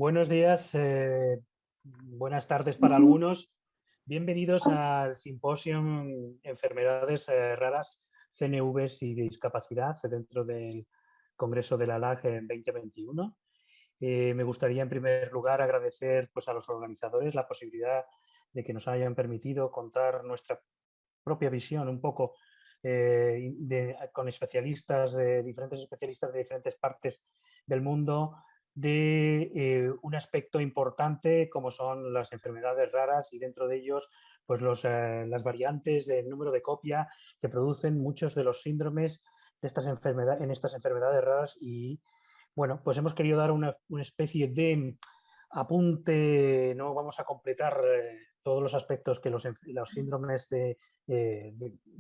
Buenos días, buenas tardes para algunos. Bienvenidos al Simposium Enfermedades Raras, CNVs y Discapacidad dentro del Congreso de la LAG en 2021. Me gustaría en primer lugar agradecer pues, a los organizadores la posibilidad de que nos hayan permitido contar nuestra propia visión un poco con especialistas, diferentes especialistas de diferentes partes del mundo, de un aspecto importante como son las enfermedades raras y dentro de ellos pues las variantes del número de copia que producen muchos de los síndromes de en estas enfermedades raras. Y bueno, pues hemos querido dar una especie de apunte. No vamos a completar todos los aspectos que los síndromes de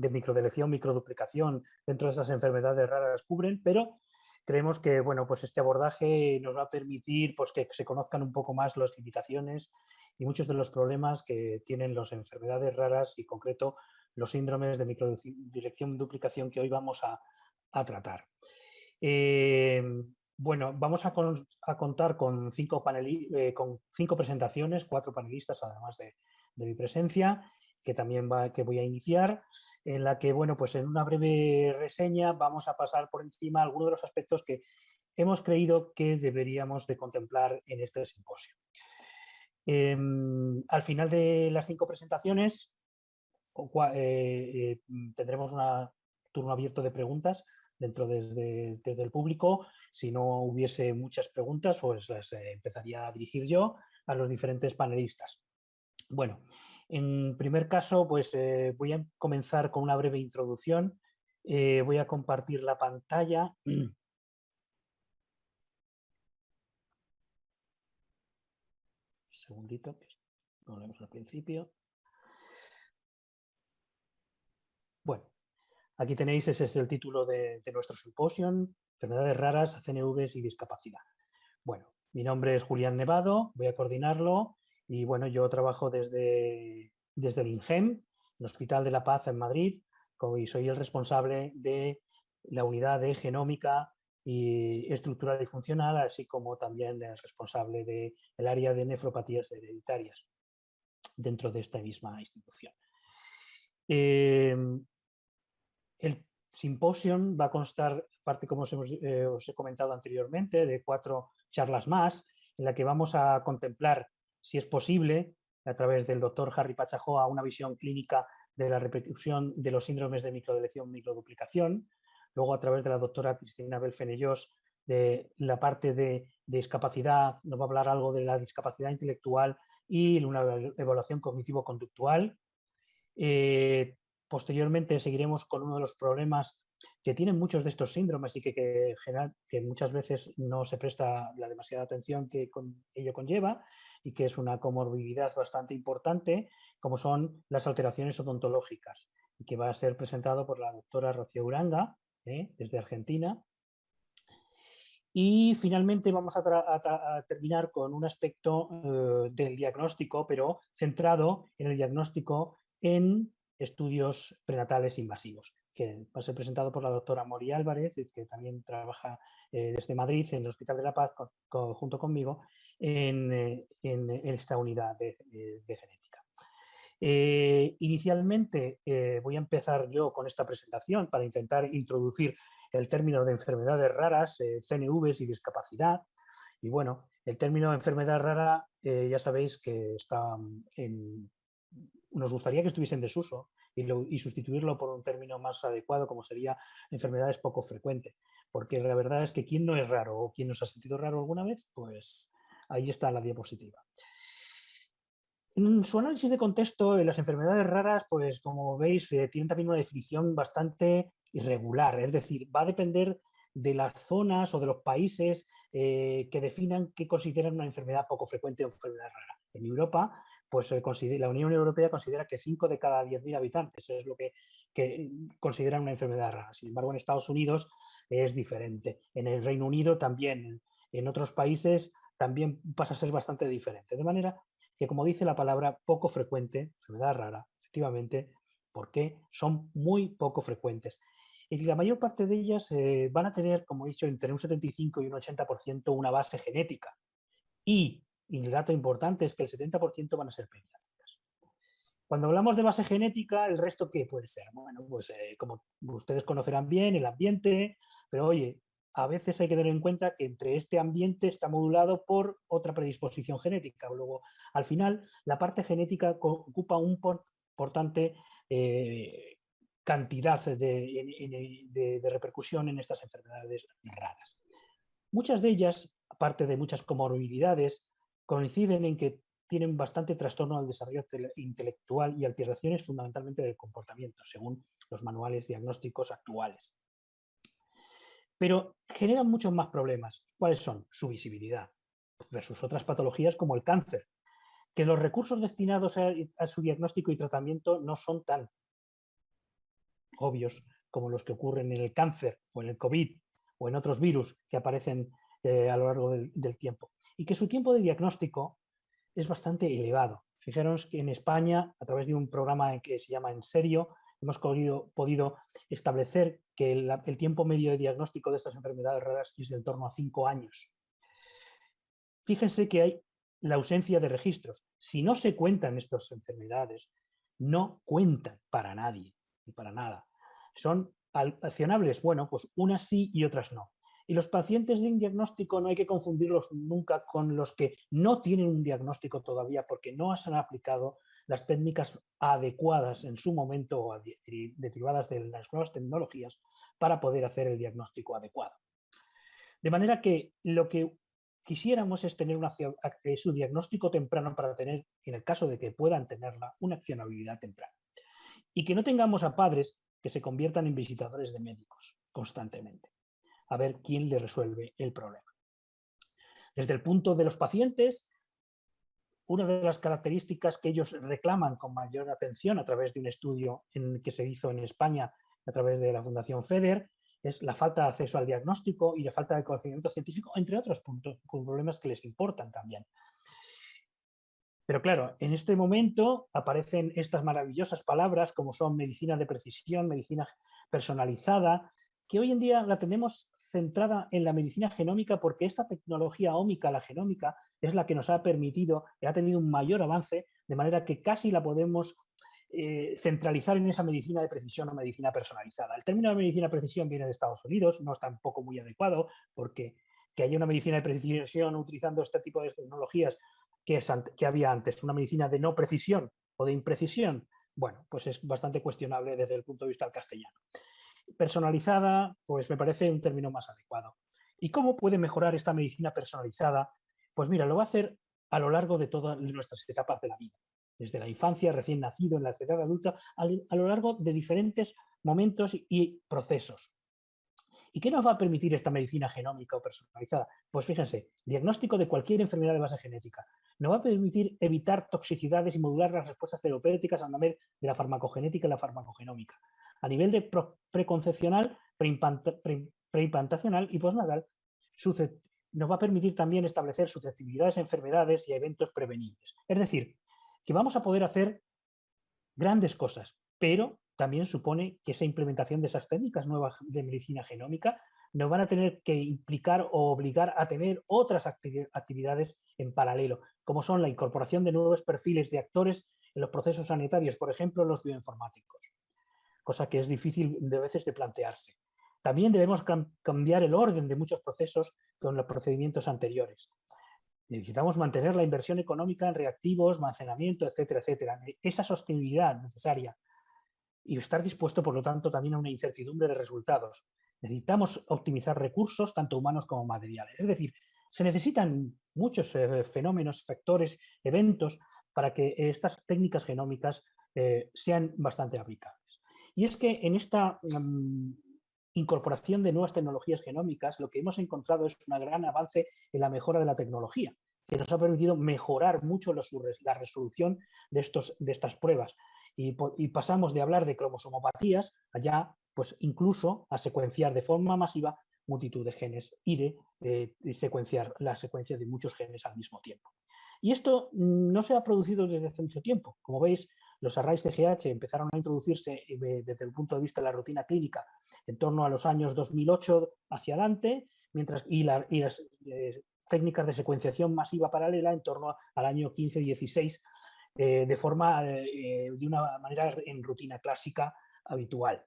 microdelección, microduplicación dentro de estas enfermedades raras cubren, pero creemos que bueno, pues este abordaje nos va a permitir pues, que se conozcan un poco más las limitaciones y muchos de los problemas que tienen las enfermedades raras y en concreto los síndromes de microdelección duplicación que hoy vamos a tratar. Bueno, vamos a contar con con cinco presentaciones, 4 panelistas, además de mi presencia, que también que voy a iniciar, en la que, bueno, pues en una breve reseña vamos a pasar por encima algunos de los aspectos que hemos creído que deberíamos de contemplar en este simposio. Al final de las 5 presentaciones tendremos un turno abierto de preguntas desde el público. Si no hubiese muchas preguntas, pues las empezaría a dirigir yo a los diferentes panelistas. Bueno, en primer caso, pues voy a comenzar con una breve introducción. Voy a compartir la pantalla. Un segundito, que volvemos al principio. Bueno, aquí tenéis, ese es el título de nuestro simposio, enfermedades raras, CNVs y discapacidad. Bueno, mi nombre es Julián Nevado, voy a coordinarlo y bueno, yo trabajo desde el INGEM, el Hospital de la Paz en Madrid, y soy el responsable de la unidad de genómica y estructural y funcional, así como también el responsable del área de nefropatías hereditarias dentro de esta misma institución. El simposium va a constar, parte como os he comentado anteriormente, de 4 charlas más, en la que vamos a contemplar, si es posible, a través del doctor Harry Pachajoa, una visión clínica de la repercusión de los síndromes de microdelección, microduplicación. Luego, a través de la doctora Cristina Belfenellos, de la parte de discapacidad, nos va a hablar algo de la discapacidad intelectual y una evaluación cognitivo-conductual. Posteriormente seguiremos con uno de los problemas que tienen muchos de estos síndromes y que muchas veces no se presta la demasiada atención que ello conlleva y que es una comorbilidad bastante importante, como son las alteraciones odontológicas, y que va a ser presentado por la doctora Rocío Uranga, desde Argentina. Y finalmente vamos a terminar con un aspecto del diagnóstico, pero centrado en el diagnóstico en estudios prenatales invasivos, que va a ser presentado por la doctora Mori Álvarez, que también trabaja desde Madrid en el Hospital de la Paz junto conmigo en esta unidad de genética. Inicialmente voy a empezar yo con esta presentación para intentar introducir el término de enfermedades raras, CNVs y discapacidad. Y bueno, el término enfermedad rara ya sabéis que nos gustaría que estuviese en desuso y sustituirlo por un término más adecuado como sería enfermedades poco frecuentes. Porque la verdad es que ¿quién no es raro o quién nos ha sentido raro alguna vez? Pues ahí está la diapositiva. En su análisis de contexto, las enfermedades raras, pues como veis, tienen también una definición bastante irregular, es decir, va a depender de las zonas o de los países que definan qué consideran una enfermedad poco frecuente o enfermedad rara. En Europa, pues la Unión Europea considera que 5 de cada 10.000 habitantes es lo que consideran una enfermedad rara. Sin embargo, en Estados Unidos es diferente. En el Reino Unido también, en otros países también pasa a ser bastante diferente. De manera que, como dice la palabra, poco frecuente, enfermedad rara, efectivamente, porque son muy poco frecuentes. Y la mayor parte de ellas van a tener, como he dicho, entre un 75 y un 80% una base genética. Y el dato importante es que el 70% van a ser pediátricas. Cuando hablamos de base genética, ¿el resto qué puede ser? Bueno, pues como ustedes conocerán bien, el ambiente, pero oye, a veces hay que tener en cuenta que entre este ambiente está modulado por otra predisposición genética. Luego, al final, la parte genética ocupa un importante cantidad de repercusión en estas enfermedades raras. Muchas de ellas, aparte de muchas comorbilidades, coinciden en que tienen bastante trastorno al desarrollo intelectual y alteraciones fundamentalmente del comportamiento, según los manuales diagnósticos actuales. Pero generan muchos más problemas. ¿Cuáles son? Su visibilidad versus otras patologías como el cáncer, que los recursos destinados a su diagnóstico y tratamiento no son tan obvios como los que ocurren en el cáncer o en el COVID o en otros virus que aparecen a lo largo del tiempo. Y que su tiempo de diagnóstico es bastante elevado. Fijaros que en España, a través de un programa que se llama En Serio, hemos podido establecer que el tiempo medio de diagnóstico de estas enfermedades raras es de en torno a 5 años. Fíjense que hay la ausencia de registros. Si no se cuentan estas enfermedades, no cuentan para nadie, ni para nada. Son accionables, bueno, pues unas sí y otras no. Y los pacientes sin diagnóstico no hay que confundirlos nunca con los que no tienen un diagnóstico todavía porque no se han aplicado las técnicas adecuadas en su momento o derivadas de las nuevas tecnologías para poder hacer el diagnóstico adecuado. De manera que lo que quisiéramos es tener su diagnóstico temprano para tener, en el caso de que puedan tenerla, una accionabilidad temprana. Y que no tengamos a padres que se conviertan en visitadores de médicos constantemente, a ver quién le resuelve el problema. Desde el punto de los pacientes, una de las características que ellos reclaman con mayor atención a través de un estudio que se hizo en España a través de la Fundación FEDER es la falta de acceso al diagnóstico y la falta de conocimiento científico, entre otros problemas que les importan también. Pero claro, en este momento aparecen estas maravillosas palabras como son medicina de precisión, medicina personalizada, que hoy en día la tenemos centrada en la medicina genómica porque esta tecnología ómica, la genómica, es la que nos ha permitido, ha tenido un mayor avance, de manera que casi la podemos centralizar en esa medicina de precisión o medicina personalizada. El término de medicina de precisión viene de Estados Unidos, no es tampoco muy adecuado porque que haya una medicina de precisión utilizando este tipo de tecnologías que había antes, una medicina de no precisión o de imprecisión, bueno, pues es bastante cuestionable desde el punto de vista del castellano. Personalizada, pues me parece un término más adecuado. ¿Y cómo puede mejorar esta medicina personalizada? Pues mira, lo va a hacer a lo largo de todas nuestras etapas de la vida, desde la infancia, recién nacido, en la edad adulta, a lo largo de diferentes momentos y procesos. ¿Y qué nos va a permitir esta medicina genómica o personalizada? Pues fíjense, diagnóstico de cualquier enfermedad de base genética. Nos va a permitir evitar toxicidades y modular las respuestas terapéuticas a nivel de la farmacogenética y la farmacogenómica. A nivel de preconcepcional, preimplantacional y postnatal, nos va a permitir también establecer susceptibilidades a enfermedades y a eventos prevenibles. Es decir, que vamos a poder hacer grandes cosas, pero también supone que esa implementación de esas técnicas nuevas de medicina genómica nos van a tener que implicar o obligar a tener otras actividades en paralelo, como son la incorporación de nuevos perfiles de actores en los procesos sanitarios, por ejemplo, los bioinformáticos, cosa que es difícil de veces de plantearse. También debemos cambiar el orden de muchos procesos con los procedimientos anteriores. Necesitamos mantener la inversión económica en reactivos, almacenamiento, etcétera, etcétera. Esa sostenibilidad necesaria y estar dispuesto, por lo tanto, también a una incertidumbre de resultados. Necesitamos optimizar recursos, tanto humanos como materiales. Es decir, se necesitan muchos fenómenos, factores, eventos para que estas técnicas genómicas sean bastante aplicables. Y es que en esta incorporación de nuevas tecnologías genómicas, lo que hemos encontrado es un gran avance en la mejora de la tecnología, que nos ha permitido mejorar mucho la resolución de estas pruebas. Y pasamos de hablar de cromosomopatías allá, pues incluso a secuenciar de forma masiva multitud de genes y de secuenciar la secuencia de muchos genes al mismo tiempo. Y esto no se ha producido desde hace mucho tiempo. Como veis, los arrays TGH empezaron a introducirse desde el punto de vista de la rutina clínica en torno a los años 2008 hacia adelante, y las técnicas de secuenciación masiva paralela en torno al año 15-16, de una manera en rutina clásica habitual.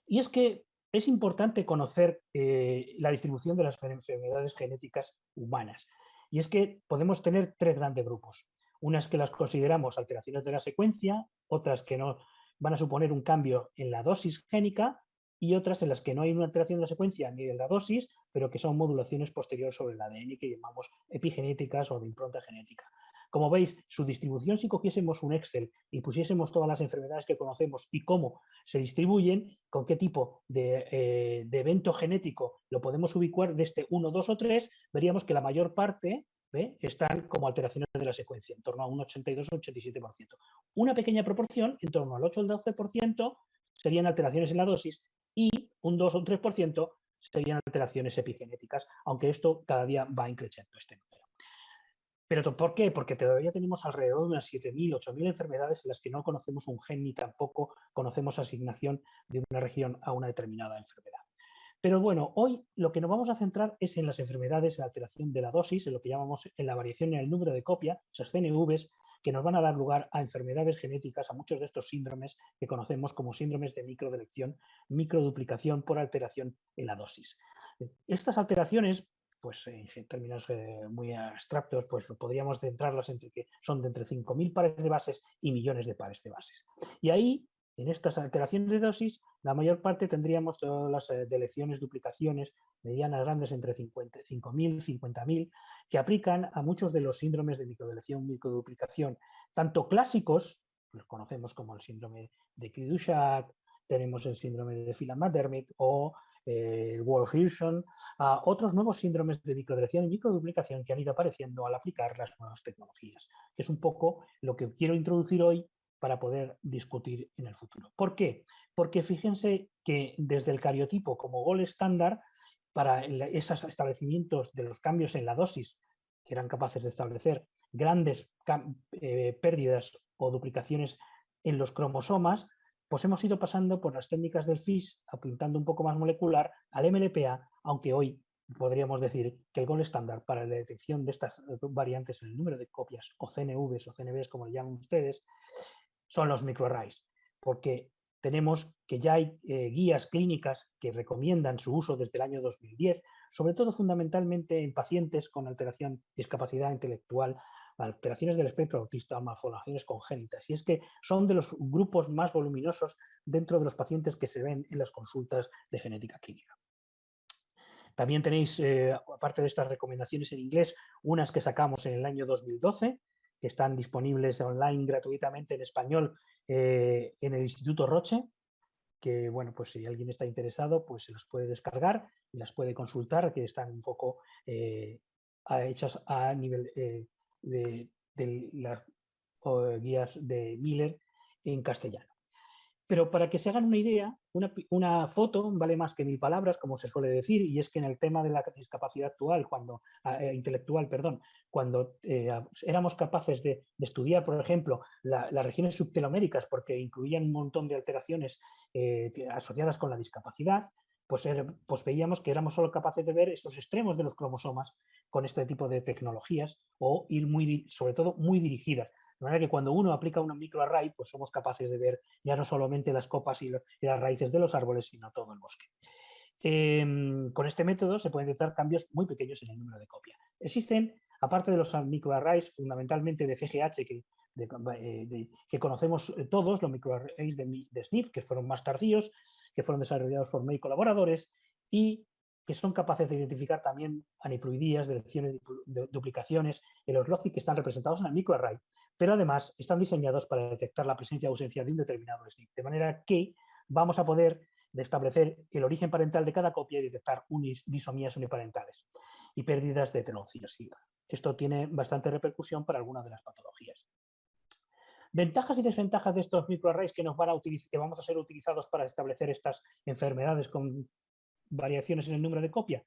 Y es que es importante conocer la distribución de las enfermedades genéticas humanas. Y es que podemos tener tres grandes grupos. Unas que las consideramos alteraciones de la secuencia, otras que no van a suponer un cambio en la dosis génica y otras en las que no hay una alteración de la secuencia ni de la dosis, pero que son modulaciones posteriores sobre el ADN que llamamos epigenéticas o de impronta genética. Como veis, su distribución, si cogiésemos un Excel y pusiésemos todas las enfermedades que conocemos y cómo se distribuyen, con qué tipo de evento genético lo podemos ubicar de este 1, 2 o 3, veríamos que la mayor parte están como alteraciones de la secuencia, en torno a un 82-87%. Una pequeña proporción, en torno al 8 o 12%, serían alteraciones en la dosis y un 2 o un 3% serían alteraciones epigenéticas, aunque esto cada día va increciendo este número. ¿Pero por qué? Porque todavía tenemos alrededor de unas 7.000, 8.000 enfermedades en las que no conocemos un gen ni tampoco conocemos asignación de una región a una determinada enfermedad. Pero bueno, hoy lo que nos vamos a centrar es en las enfermedades, en la alteración de la dosis, en lo que llamamos en la variación en el número de copia, esas CNVs, que nos van a dar lugar a enfermedades genéticas, a muchos de estos síndromes que conocemos como síndromes de microdelección, microduplicación por alteración en la dosis. Estas alteraciones, pues en términos muy abstractos, pues podríamos centrarlas entre que son de entre 5.000 pares de bases y millones de pares de bases. Y ahí, en estas alteraciones de dosis, la mayor parte tendríamos todas las deleciones, duplicaciones, medianas, grandes, entre 5.000 y 50.000, que aplican a muchos de los síndromes de microdelección, microduplicación, tanto clásicos, los conocemos como el síndrome de Cri-du-Chat, tenemos el síndrome de Phelan-McDermid o el Wolff-Fuson, a otros nuevos síndromes de microdelección y microduplicación que han ido apareciendo al aplicar las nuevas tecnologías, que es un poco lo que quiero introducir hoy para poder discutir en el futuro. ¿Por qué? Porque fíjense que desde el cariotipo como gol estándar para esos establecimientos de los cambios en la dosis, que eran capaces de establecer grandes pérdidas o duplicaciones en los cromosomas, pues hemos ido pasando por las técnicas del FISH, apuntando un poco más molecular al MLPA, aunque hoy podríamos decir que el gol estándar para la detección de estas variantes en el número de copias, o CNVs o CNVs como le llaman ustedes, son los microarrays, porque tenemos que ya hay guías clínicas que recomiendan su uso desde el año 2010, sobre todo fundamentalmente en pacientes con alteración, discapacidad intelectual, alteraciones del espectro autista, malformaciones congénitas. Y es que son de los grupos más voluminosos dentro de los pacientes que se ven en las consultas de genética clínica. También tenéis, aparte de estas recomendaciones en inglés, unas que sacamos en el año 2012, que están disponibles online gratuitamente en español en el Instituto Roche, que bueno, pues si alguien está interesado, pues se las puede descargar y las puede consultar, que están un poco hechas a nivel de las guías de Miller en castellano. Pero para que se hagan una idea, una foto vale más que 1.000 palabras, como se suele decir, y es que en el tema de la discapacidad actual, intelectual, perdón, cuando éramos capaces de estudiar, por ejemplo, las regiones subteloméricas, porque incluían un montón de alteraciones asociadas con la discapacidad, pues veíamos que éramos solo capaces de ver estos extremos de los cromosomas con este tipo de tecnologías o ir sobre todo muy dirigidas. De manera que cuando uno aplica un microarray, pues somos capaces de ver ya no solamente las copas y las raíces de los árboles, sino todo el bosque. Con este método se pueden detectar cambios muy pequeños en el número de copia. Existen, aparte de los microarrays, fundamentalmente de CGH, que conocemos todos, los microarrays de SNP, que fueron más tardíos, que fueron desarrollados por May colaboradores y que son capaces de identificar también aneuploidías, delecciones, duplicaciones en los LOCI que están representados en el microarray, pero además están diseñados para detectar la presencia o ausencia de un determinado SNP, de manera que vamos a poder establecer el origen parental de cada copia y detectar disomías uniparentales y pérdidas de heterocitos. Esto tiene bastante repercusión para algunas de las patologías. Ventajas y desventajas de estos microarrays que vamos a ser utilizados para establecer estas enfermedades con variaciones en el número de copia.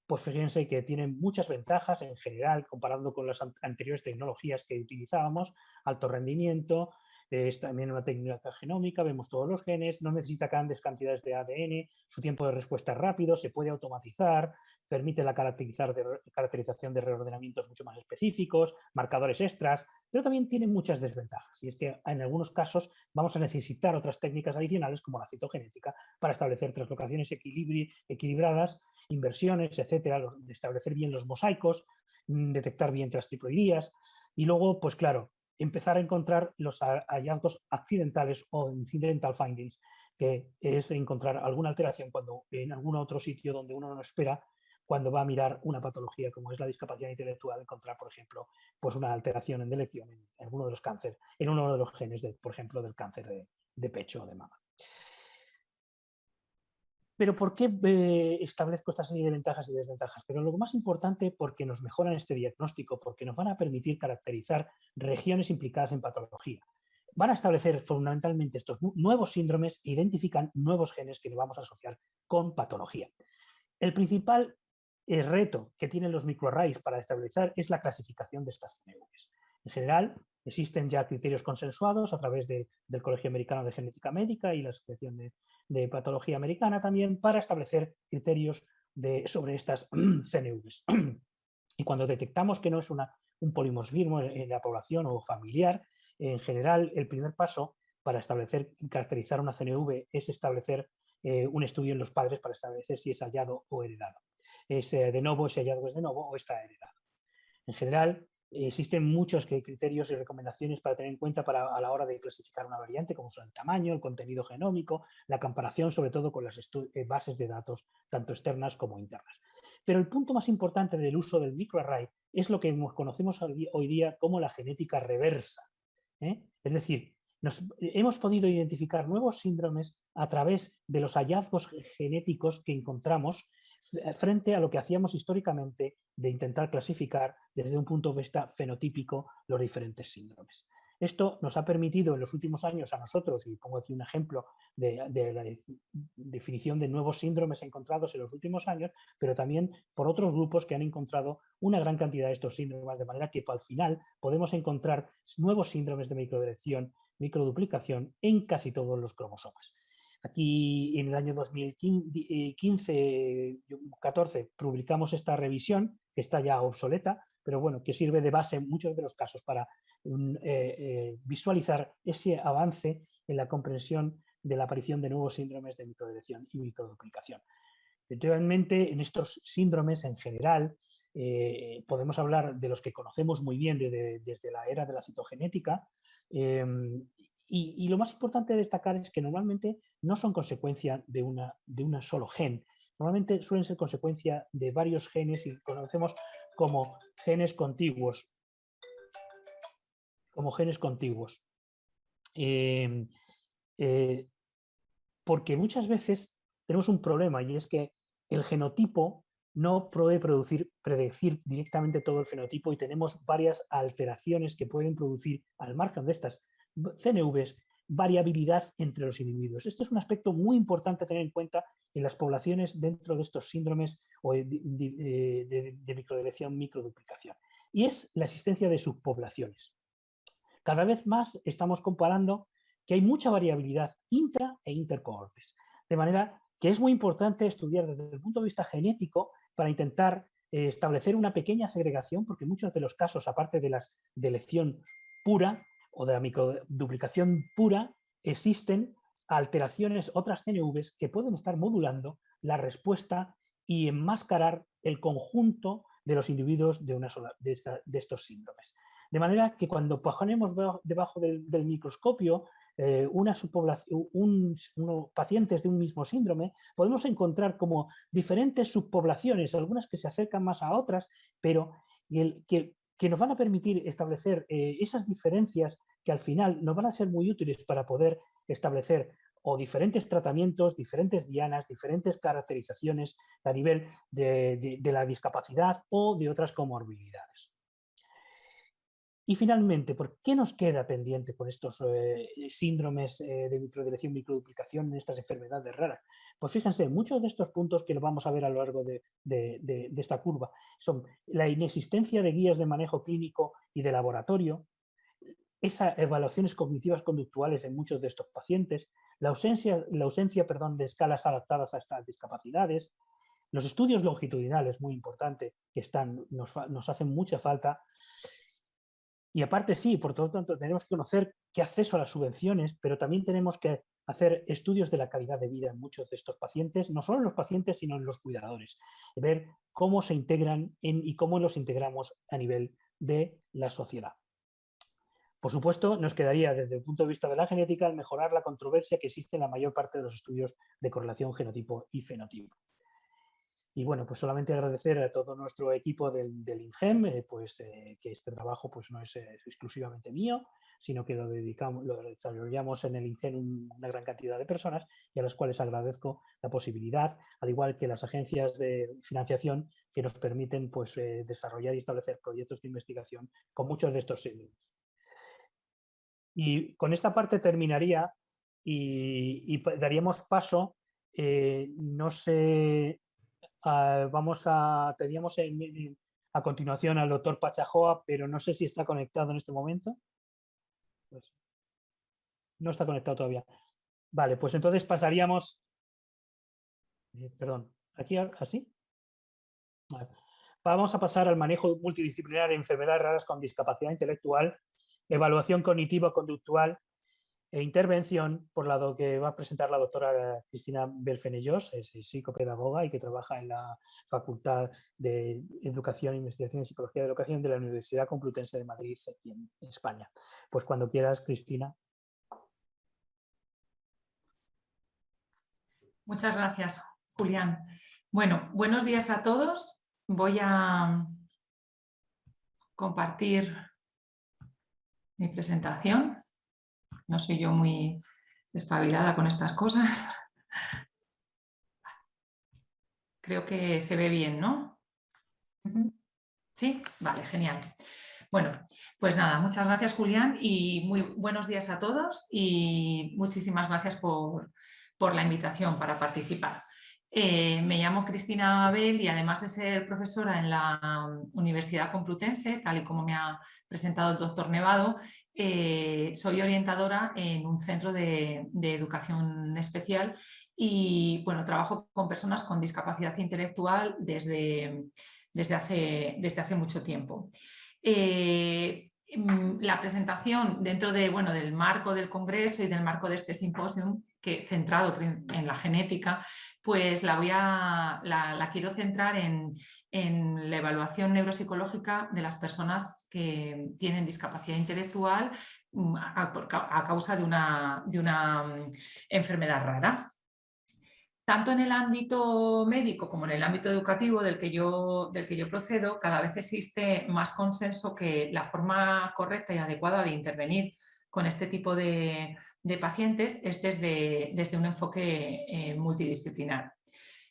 Pues fíjense que tienen muchas ventajas en general comparando con las anteriores tecnologías que utilizábamos, alto rendimiento, es también una técnica genómica, vemos todos los genes, no necesita grandes cantidades de ADN, su tiempo de respuesta es rápido, se puede automatizar, permite la caracterización de reordenamientos mucho más específicos, marcadores extras, pero también tiene muchas desventajas. Y es que en algunos casos vamos a necesitar otras técnicas adicionales como la citogenética para establecer translocaciones equilibradas, inversiones, etcétera, establecer bien los mosaicos, detectar bien las triploidías y luego, pues claro, empezar a encontrar los hallazgos accidentales o incidental findings, que es encontrar alguna alteración cuando en algún otro sitio donde uno no espera, cuando va a mirar una patología como es la discapacidad intelectual, encontrar, por ejemplo, pues una alteración en delección en alguno de los cánceres, en uno de los genes, por ejemplo, del cáncer de pecho o de mama. Pero ¿por qué establezco esta serie de ventajas y desventajas? Pero lo más importante, porque nos mejoran este diagnóstico, porque nos van a permitir caracterizar regiones implicadas en patología. Van a establecer fundamentalmente estos nuevos síndromes e identifican nuevos genes que le vamos a asociar con patología. El principal reto que tienen los microarrays para establecer es la clasificación de estas CNVs. En general, existen ya criterios consensuados a través del Colegio Americano de Genética Médica y la Asociación de Patología Americana también para establecer criterios sobre estas CNVs. Y cuando detectamos que no es un polimorfismo en la población o familiar, en general el primer paso para caracterizar una CNV es establecer un estudio en los padres para establecer si es hallado o heredado. Es de novo, ese hallazgo es de novo o está heredado. En general, existen muchos criterios y recomendaciones para tener en cuenta a la hora de clasificar una variante, como son el tamaño, el contenido genómico, la comparación sobre todo con las bases de datos, tanto externas como internas. Pero el punto más importante del uso del microarray es lo que conocemos hoy día como la genética reversa. Es decir, hemos podido identificar nuevos síndromes a través de los hallazgos genéticos que encontramos frente a lo que hacíamos históricamente de intentar clasificar desde un punto de vista fenotípico los diferentes síndromes. Esto nos ha permitido en los últimos años a nosotros, y pongo aquí un ejemplo de la definición de nuevos síndromes encontrados en los últimos años, pero también por otros grupos que han encontrado una gran cantidad de estos síndromes, de manera que al final podemos encontrar nuevos síndromes de microdelección, microduplicación en casi todos los cromosomas. Aquí en el año 2015-14 publicamos esta revisión, que está ya obsoleta, pero bueno, que sirve de base en muchos de los casos para visualizar ese avance en la comprensión de la aparición de nuevos síndromes de microdelección y microduplicación. Realmente, en estos síndromes en general, podemos hablar de los que conocemos muy bien desde la era de la citogenética, y lo más importante de destacar es que normalmente no son consecuencia de un solo gen. Normalmente suelen ser consecuencia de varios genes y conocemos como genes contiguos. Porque muchas veces tenemos un problema y es que el genotipo no puede predecir directamente todo el fenotipo y tenemos varias alteraciones que pueden producir, al margen de estas CNVs, variabilidad entre los individuos. Esto es un aspecto muy importante a tener en cuenta en las poblaciones dentro de estos síndromes o de microdelección, microduplicación. Y es la existencia de subpoblaciones. Cada vez más estamos comparando que hay mucha variabilidad intra e intercohortes. De manera que es muy importante estudiar desde el punto de vista genético para intentar establecer una pequeña segregación, porque muchos de los casos, aparte de la delección pura o de la microduplicación pura, existen alteraciones, otras CNVs, que pueden estar modulando la respuesta y enmascarar el conjunto de los individuos de estos síndromes. De manera que cuando ponemos debajo del microscopio pacientes de un mismo síndrome, podemos encontrar como diferentes subpoblaciones, algunas que se acercan más a otras, pero que nos van a permitir establecer esas diferencias que al final nos van a ser muy útiles para poder establecer o diferentes tratamientos, diferentes dianas, diferentes caracterizaciones a nivel de la discapacidad o de otras comorbilidades. Y finalmente, ¿por qué nos queda pendiente con estos síndromes de microdelección, microduplicación en estas enfermedades raras? Pues fíjense, muchos de estos puntos que lo vamos a ver a lo largo de esta curva son la inexistencia de guías de manejo clínico y de laboratorio, esas evaluaciones cognitivas conductuales en muchos de estos pacientes, la ausencia de escalas adaptadas a estas discapacidades, los estudios longitudinales, muy importante, que nos hacen mucha falta. Y aparte sí, por lo tanto, tenemos que conocer qué acceso a las subvenciones, pero también tenemos que hacer estudios de la calidad de vida en muchos de estos pacientes, no solo en los pacientes, sino en los cuidadores. Ver cómo se integran y cómo los integramos a nivel de la sociedad. Por supuesto, nos quedaría desde el punto de vista de la genética el mejorar la controversia que existe en la mayor parte de los estudios de correlación genotipo y fenotipo. Y bueno, pues solamente agradecer a todo nuestro equipo del INGEM, que este trabajo pues no es exclusivamente mío, sino que lo desarrollamos en el INGEM una gran cantidad de personas y a las cuales agradezco la posibilidad, al igual que las agencias de financiación que nos permiten pues, desarrollar y establecer proyectos de investigación con muchos de estos síndromes. Y con esta parte terminaría y daríamos paso, no sé, teníamos a continuación al doctor Pachajoa, pero no sé si está conectado en este momento. Pues, no está conectado todavía. Vale, pues entonces pasaríamos... perdón, ¿aquí así? Vale. Vamos a pasar al manejo multidisciplinar de enfermedades raras con discapacidad intelectual, evaluación cognitiva conductual e intervención, por lado que va a presentar la doctora Cristina Belfenellos, es psicopedagoga y que trabaja en la Facultad de Educación, Investigación y Psicología de la Educación de la Universidad Complutense de Madrid, aquí en España. Pues cuando quieras, Cristina. Muchas gracias, Julián. Bueno, buenos días a todos. Voy a compartir mi presentación. No soy yo muy espabilada con estas cosas. Creo que se ve bien, ¿no? ¿Sí? Vale, genial. Bueno, pues nada, muchas gracias, Julián, y muy buenos días a todos y muchísimas gracias por la invitación para participar. Me llamo Cristina Abel y además de ser profesora en la Universidad Complutense, tal y como me ha presentado el doctor Nevado, soy orientadora en un centro de educación especial y bueno, trabajo con personas con discapacidad intelectual desde hace mucho tiempo. La presentación dentro del marco del congreso y del marco de este simposio centrado en la genética, pues la quiero centrar en la evaluación neuropsicológica de las personas que tienen discapacidad intelectual a causa de una enfermedad rara. Tanto en el ámbito médico como en el ámbito educativo del que yo procedo, cada vez existe más consenso que la forma correcta y adecuada de intervenir con este tipo de pacientes es desde un enfoque multidisciplinar.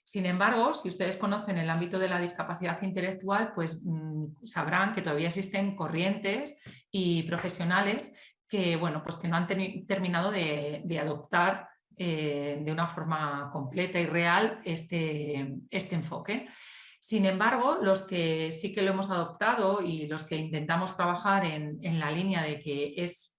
Sin embargo, si ustedes conocen el ámbito de la discapacidad intelectual, pues sabrán que todavía existen corrientes y profesionales que, pues que no han terminado de adoptar de una forma completa y real este enfoque. Sin embargo, los que sí que lo hemos adoptado y los que intentamos trabajar en la línea de que es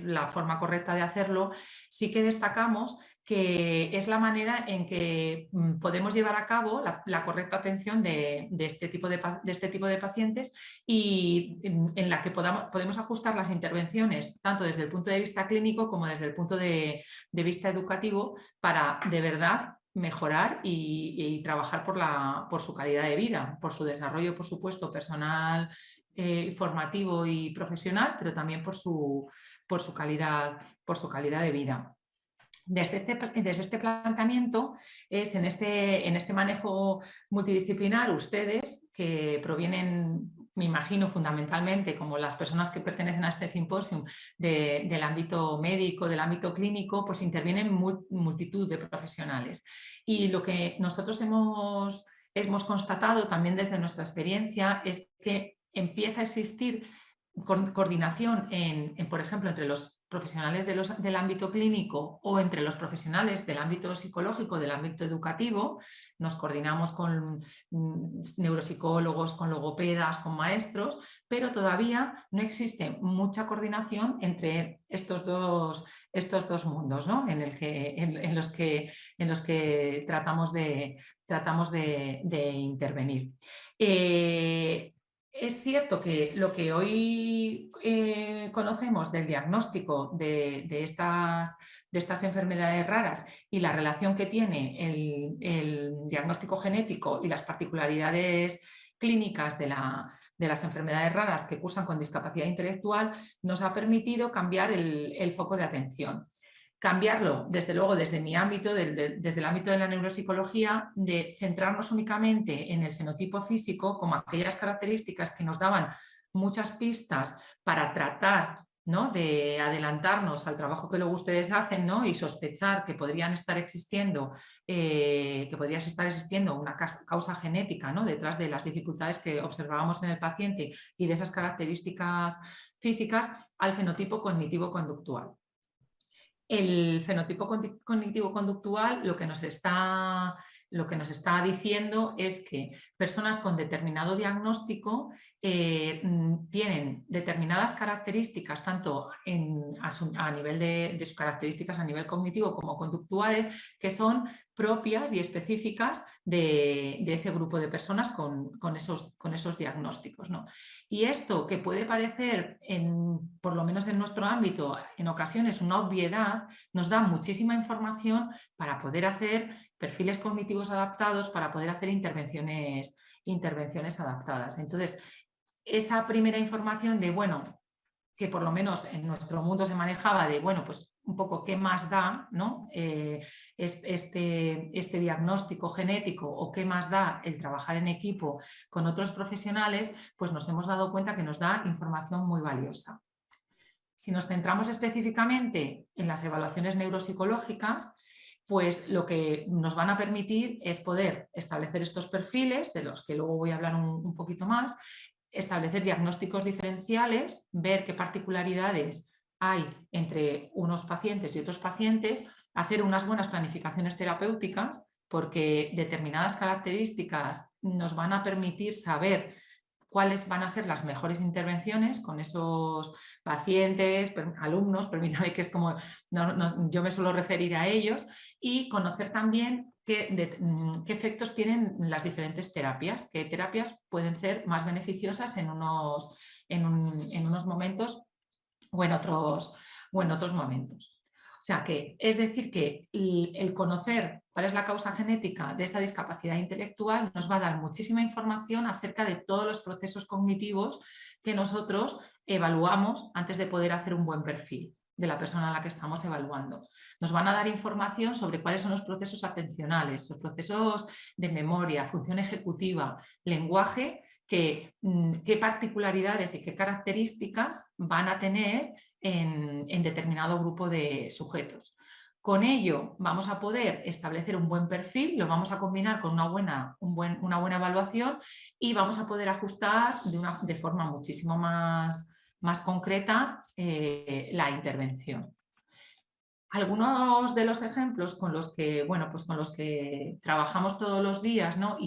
la forma correcta de hacerlo, sí que destacamos que es la manera en que podemos llevar a cabo la correcta atención de este tipo de pacientes y en la que podemos ajustar las intervenciones tanto desde el punto de vista clínico como desde el punto de vista educativo para de verdad mejorar y trabajar por su calidad de vida, por su desarrollo, por supuesto, personal, formativo y profesional, pero también por su calidad de vida. Desde este planteamiento es en este manejo multidisciplinar ustedes que provienen, me imagino fundamentalmente como las personas que pertenecen a este simposio del ámbito médico, del ámbito clínico, pues intervienen multitud de profesionales. Y lo que nosotros hemos constatado también desde nuestra experiencia es que empieza a existir coordinación por ejemplo, entre los profesionales del ámbito clínico o entre los profesionales del ámbito psicológico, del ámbito educativo. Nos coordinamos con neuropsicólogos, con logopedas, con maestros, pero todavía no existe mucha coordinación entre estos dos mundos, ¿no? en los que tratamos de intervenir. Es cierto que lo que hoy conocemos del diagnóstico de estas enfermedades raras y la relación que tiene el diagnóstico genético y las particularidades clínicas de las enfermedades raras que cursan con discapacidad intelectual nos ha permitido cambiar el foco de atención. Cambiarlo, desde luego, desde mi ámbito, desde el ámbito de la neuropsicología, de centrarnos únicamente en el fenotipo físico como aquellas características que nos daban muchas pistas para tratar, ¿no?, de adelantarnos al trabajo que luego ustedes hacen, ¿no?, y sospechar que podría estar existiendo una causa genética, ¿no?, detrás de las dificultades que observábamos en el paciente y de esas características físicas, al fenotipo cognitivo-conductual. El fenotipo cognitivo-conductual lo que nos está diciendo es que personas con determinado diagnóstico tienen determinadas características, tanto a nivel de sus características a nivel cognitivo como conductuales, que son propias y específicas de ese grupo de personas con esos diagnósticos, ¿no? Y esto, que puede parecer, por lo menos en nuestro ámbito, en ocasiones una obviedad, nos da muchísima información para poder hacer perfiles cognitivos adaptados, para poder hacer intervenciones adaptadas. Entonces, esa primera información de, bueno, que por lo menos en nuestro mundo se manejaba de, bueno, pues un poco qué más da, ¿no?, este diagnóstico genético, o qué más da el trabajar en equipo con otros profesionales, pues nos hemos dado cuenta que nos da información muy valiosa. Si nos centramos específicamente en las evaluaciones neuropsicológicas, pues lo que nos van a permitir es poder establecer estos perfiles, de los que luego voy a hablar un poquito más, establecer diagnósticos diferenciales, ver qué particularidades hay entre unos pacientes y otros pacientes, hacer unas buenas planificaciones terapéuticas, porque determinadas características nos van a permitir saber cuáles van a ser las mejores intervenciones con esos pacientes, alumnos, permítame, que es como yo me suelo referir a ellos, y conocer también qué efectos tienen las diferentes terapias, qué terapias pueden ser más beneficiosas en unos momentos o en otros momentos. O sea que, es decir, que el conocer cuál es la causa genética de esa discapacidad intelectual nos va a dar muchísima información acerca de todos los procesos cognitivos que nosotros evaluamos antes de poder hacer un buen perfil de la persona a la que estamos evaluando. Nos van a dar información sobre cuáles son los procesos atencionales, los procesos de memoria, función ejecutiva, lenguaje, qué particularidades y qué características van a tener en determinado grupo de sujetos. Con ello vamos a poder establecer un buen perfil, lo vamos a combinar con una buena evaluación, y vamos a poder ajustar de forma muchísimo más concreta la intervención. Algunos de los ejemplos con los que trabajamos todos los días, ¿no?,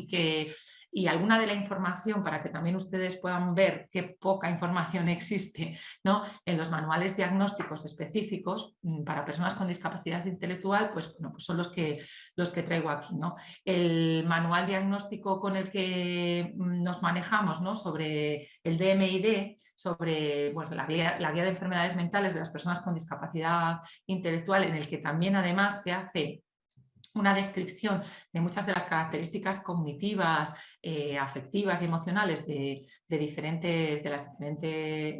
y alguna de la información, para que también ustedes puedan ver qué poca información existe, ¿no?, en los manuales diagnósticos específicos para personas con discapacidad intelectual, pues son los que traigo aquí, ¿no? El manual diagnóstico con el que nos manejamos, ¿no?, sobre el DMID, sobre la guía de enfermedades mentales de las personas con discapacidad intelectual, en el que también además se hace una descripción de muchas de las características cognitivas, afectivas y emocionales de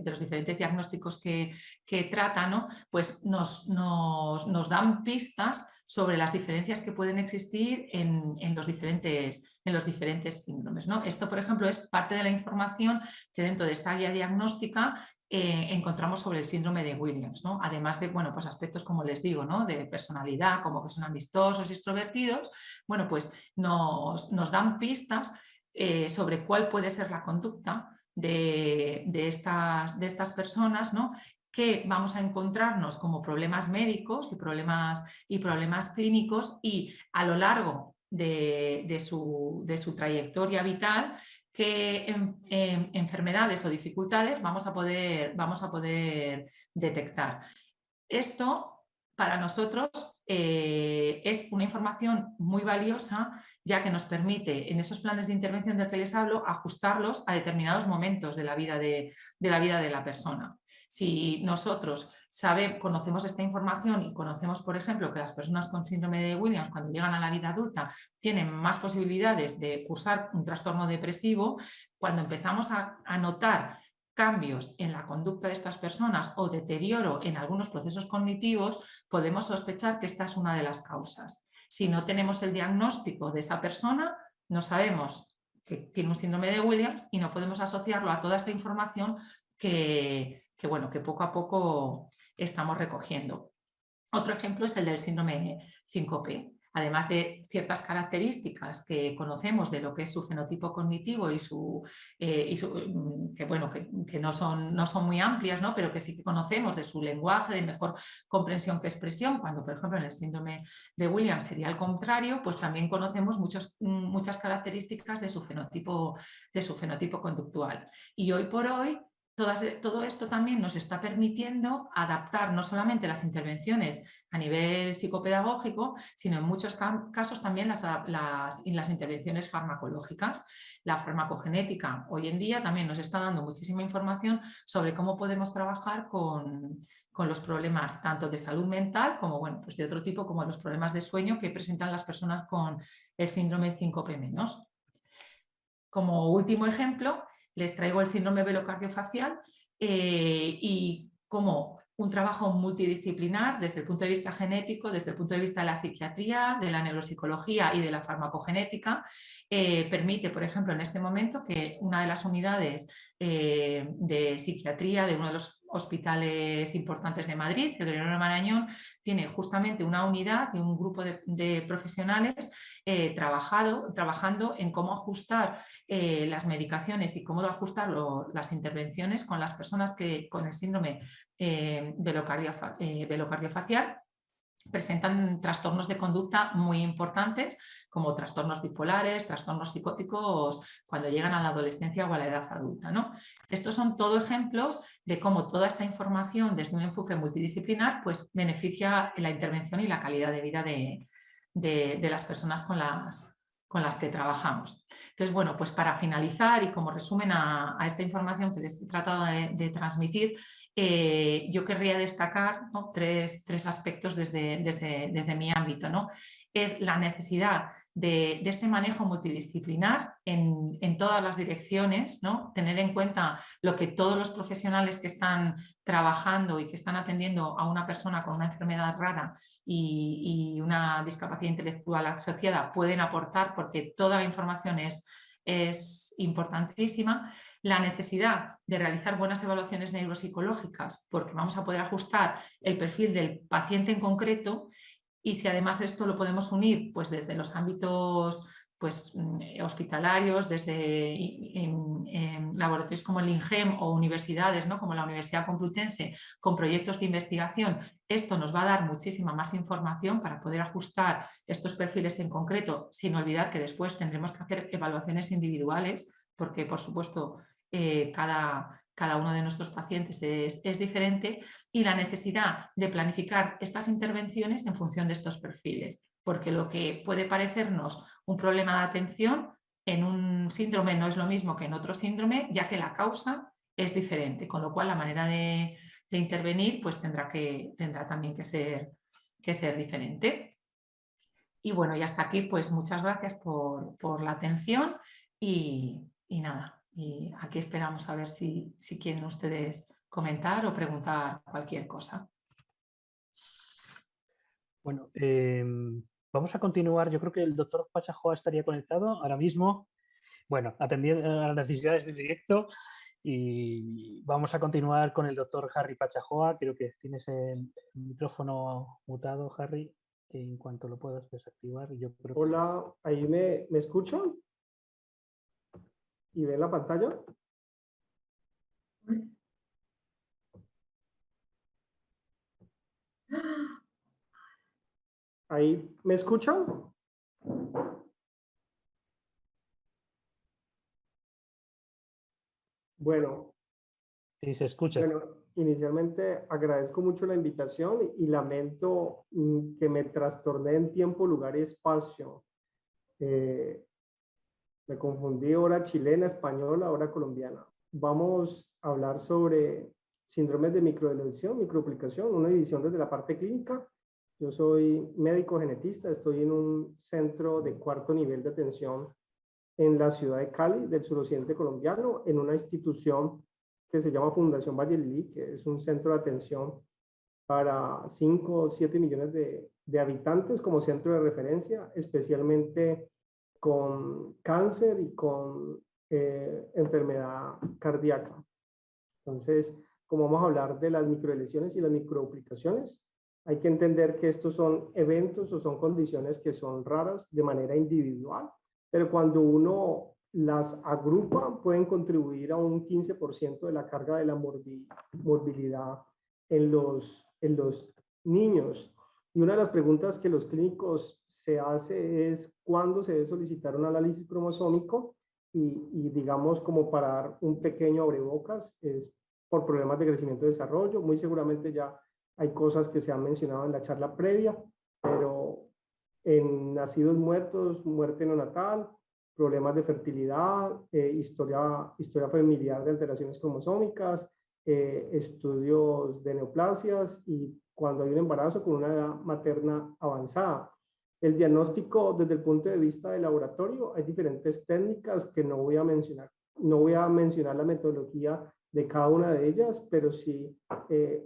los diferentes diagnósticos que trata, ¿no?, pues nos dan pistas sobre las diferencias que pueden existir en los diferentes síndromes, ¿no? Esto, por ejemplo, es parte de la información que dentro de esta guía diagnóstica encontramos sobre el síndrome de Williams, ¿no? Además de, pues aspectos, como les digo, ¿no?, de personalidad, como que son amistosos y extrovertidos, pues nos dan pistas sobre cuál puede ser la conducta de estas personas, ¿no?, que vamos a encontrarnos como problemas médicos y problemas clínicos, y a lo largo de su trayectoria vital, qué enfermedades o dificultades vamos a poder detectar. Esto para nosotros es una información muy valiosa, ya que nos permite en esos planes de intervención del que les hablo ajustarlos a determinados momentos de la vida de la persona. Si nosotros conocemos esta información y conocemos, por ejemplo, que las personas con síndrome de Williams, cuando llegan a la vida adulta, tienen más posibilidades de cursar un trastorno depresivo, cuando empezamos a notar cambios en la conducta de estas personas o deterioro en algunos procesos cognitivos, podemos sospechar que esta es una de las causas. Si no tenemos el diagnóstico de esa persona, no sabemos que tiene un síndrome de Williams y no podemos asociarlo a toda esta información que poco a poco estamos recogiendo. Otro ejemplo es el del síndrome 5P. Además de ciertas características que conocemos de lo que es su fenotipo cognitivo que no son muy amplias, ¿no?, pero que sí que conocemos de su lenguaje, de mejor comprensión que expresión, cuando por ejemplo en el síndrome de Williams sería el contrario, pues también conocemos muchas características de su fenotipo conductual. Y hoy por hoy todo esto también nos está permitiendo adaptar no solamente las intervenciones a nivel psicopedagógico, sino en muchos casos también las intervenciones farmacológicas. La farmacogenética hoy en día también nos está dando muchísima información sobre cómo podemos trabajar con los problemas tanto de salud mental como pues de otro tipo, como los problemas de sueño que presentan las personas con el síndrome 5P-. Como último ejemplo, les traigo el síndrome velocardiofacial y como un trabajo multidisciplinar desde el punto de vista genético, desde el punto de vista de la psiquiatría, de la neuropsicología y de la farmacogenética, permite, por ejemplo, en este momento que una de las unidades de psiquiatría de uno de los hospitales importantes de Madrid, el Gregorio Marañón, tiene justamente una unidad y un grupo de profesionales trabajando en cómo ajustar las medicaciones y cómo ajustar las intervenciones con las personas con el síndrome velocardiofacial presentan trastornos de conducta muy importantes, como trastornos bipolares, trastornos psicóticos, cuando llegan a la adolescencia o a la edad adulta, ¿no? Estos son todo ejemplos de cómo toda esta información desde un enfoque multidisciplinar pues beneficia la intervención y la calidad de vida de las personas con las que trabajamos. Entonces, bueno, pues para finalizar y como resumen a esta información que les he tratado de transmitir, yo querría destacar, ¿no?, tres aspectos desde mi ámbito, ¿no? Es la necesidad de este manejo multidisciplinar en todas las direcciones, ¿no? Tener en cuenta lo que todos los profesionales que están trabajando y que están atendiendo a una persona con una enfermedad rara y una discapacidad intelectual asociada pueden aportar, porque toda la información es importantísima. La necesidad de realizar buenas evaluaciones neuropsicológicas, porque vamos a poder ajustar el perfil del paciente en concreto, y si además esto lo podemos unir pues desde los ámbitos pues, hospitalarios, desde laboratorios como el INGEM o universidades, ¿no?, como la Universidad Complutense, con proyectos de investigación, esto nos va a dar muchísima más información para poder ajustar estos perfiles en concreto, sin olvidar que después tendremos que hacer evaluaciones individuales, porque por supuesto cada uno de nuestros pacientes es diferente, y la necesidad de planificar estas intervenciones en función de estos perfiles, porque lo que puede parecernos un problema de atención en un síndrome no es lo mismo que en otro síndrome, ya que la causa es diferente, con lo cual la manera de intervenir pues tendrá también que ser diferente. Y bueno, y hasta aquí pues muchas gracias por la atención y nada. Y aquí esperamos a ver si quieren ustedes comentar o preguntar cualquier cosa. Bueno, vamos a continuar. Yo creo que el doctor Pachajoa estaría conectado ahora mismo. Bueno, atendiendo a las necesidades del directo, y vamos a continuar con el doctor Harry Pachajoa. Creo que tienes el micrófono mutado, Harry. En cuanto lo puedas desactivar, yo creo que... Hola, ¿ahí me escuchan? ¿Y ven la pantalla? ¿Ahí me escuchan? Bueno, Sí, se escucha. bueno, inicialmente agradezco mucho la invitación y lamento que me trastorné en tiempo, lugar y espacio. Eh, Me confundí, hora chilena, española, hora colombiana. Vamos a hablar sobre síndromes de microelección, microaplicación, una división desde la parte clínica. Yo soy médico genetista, estoy en un centro de cuarto nivel de atención en la ciudad de Cali, del suroccidente colombiano, en una institución que se llama Fundación Valle Lili, que es un centro de atención para 5 o 7 millones de habitantes como centro de referencia, especialmente con cáncer y con enfermedad cardíaca. Entonces, como vamos a hablar de las microlesiones y las microaplicaciones, hay que entender que estos son eventos o son condiciones que son raras de manera individual, pero cuando uno las agrupa pueden contribuir a un 15% de la carga de la morbilidad en los niños. Y una de las preguntas que los clínicos se hace es cuándo se debe solicitar un análisis cromosómico y digamos como para dar un pequeño abrebocas, es por problemas de crecimiento y desarrollo. Muy seguramente ya hay cosas que se han mencionado en la charla previa, pero en nacidos muertos, muerte neonatal, problemas de fertilidad, historia familiar de alteraciones cromosómicas, estudios de neoplasias y cuando hay un embarazo con una edad materna avanzada. El diagnóstico desde el punto de vista del laboratorio, hay diferentes técnicas que no voy a mencionar. No voy a mencionar la metodología de cada una de ellas, pero sí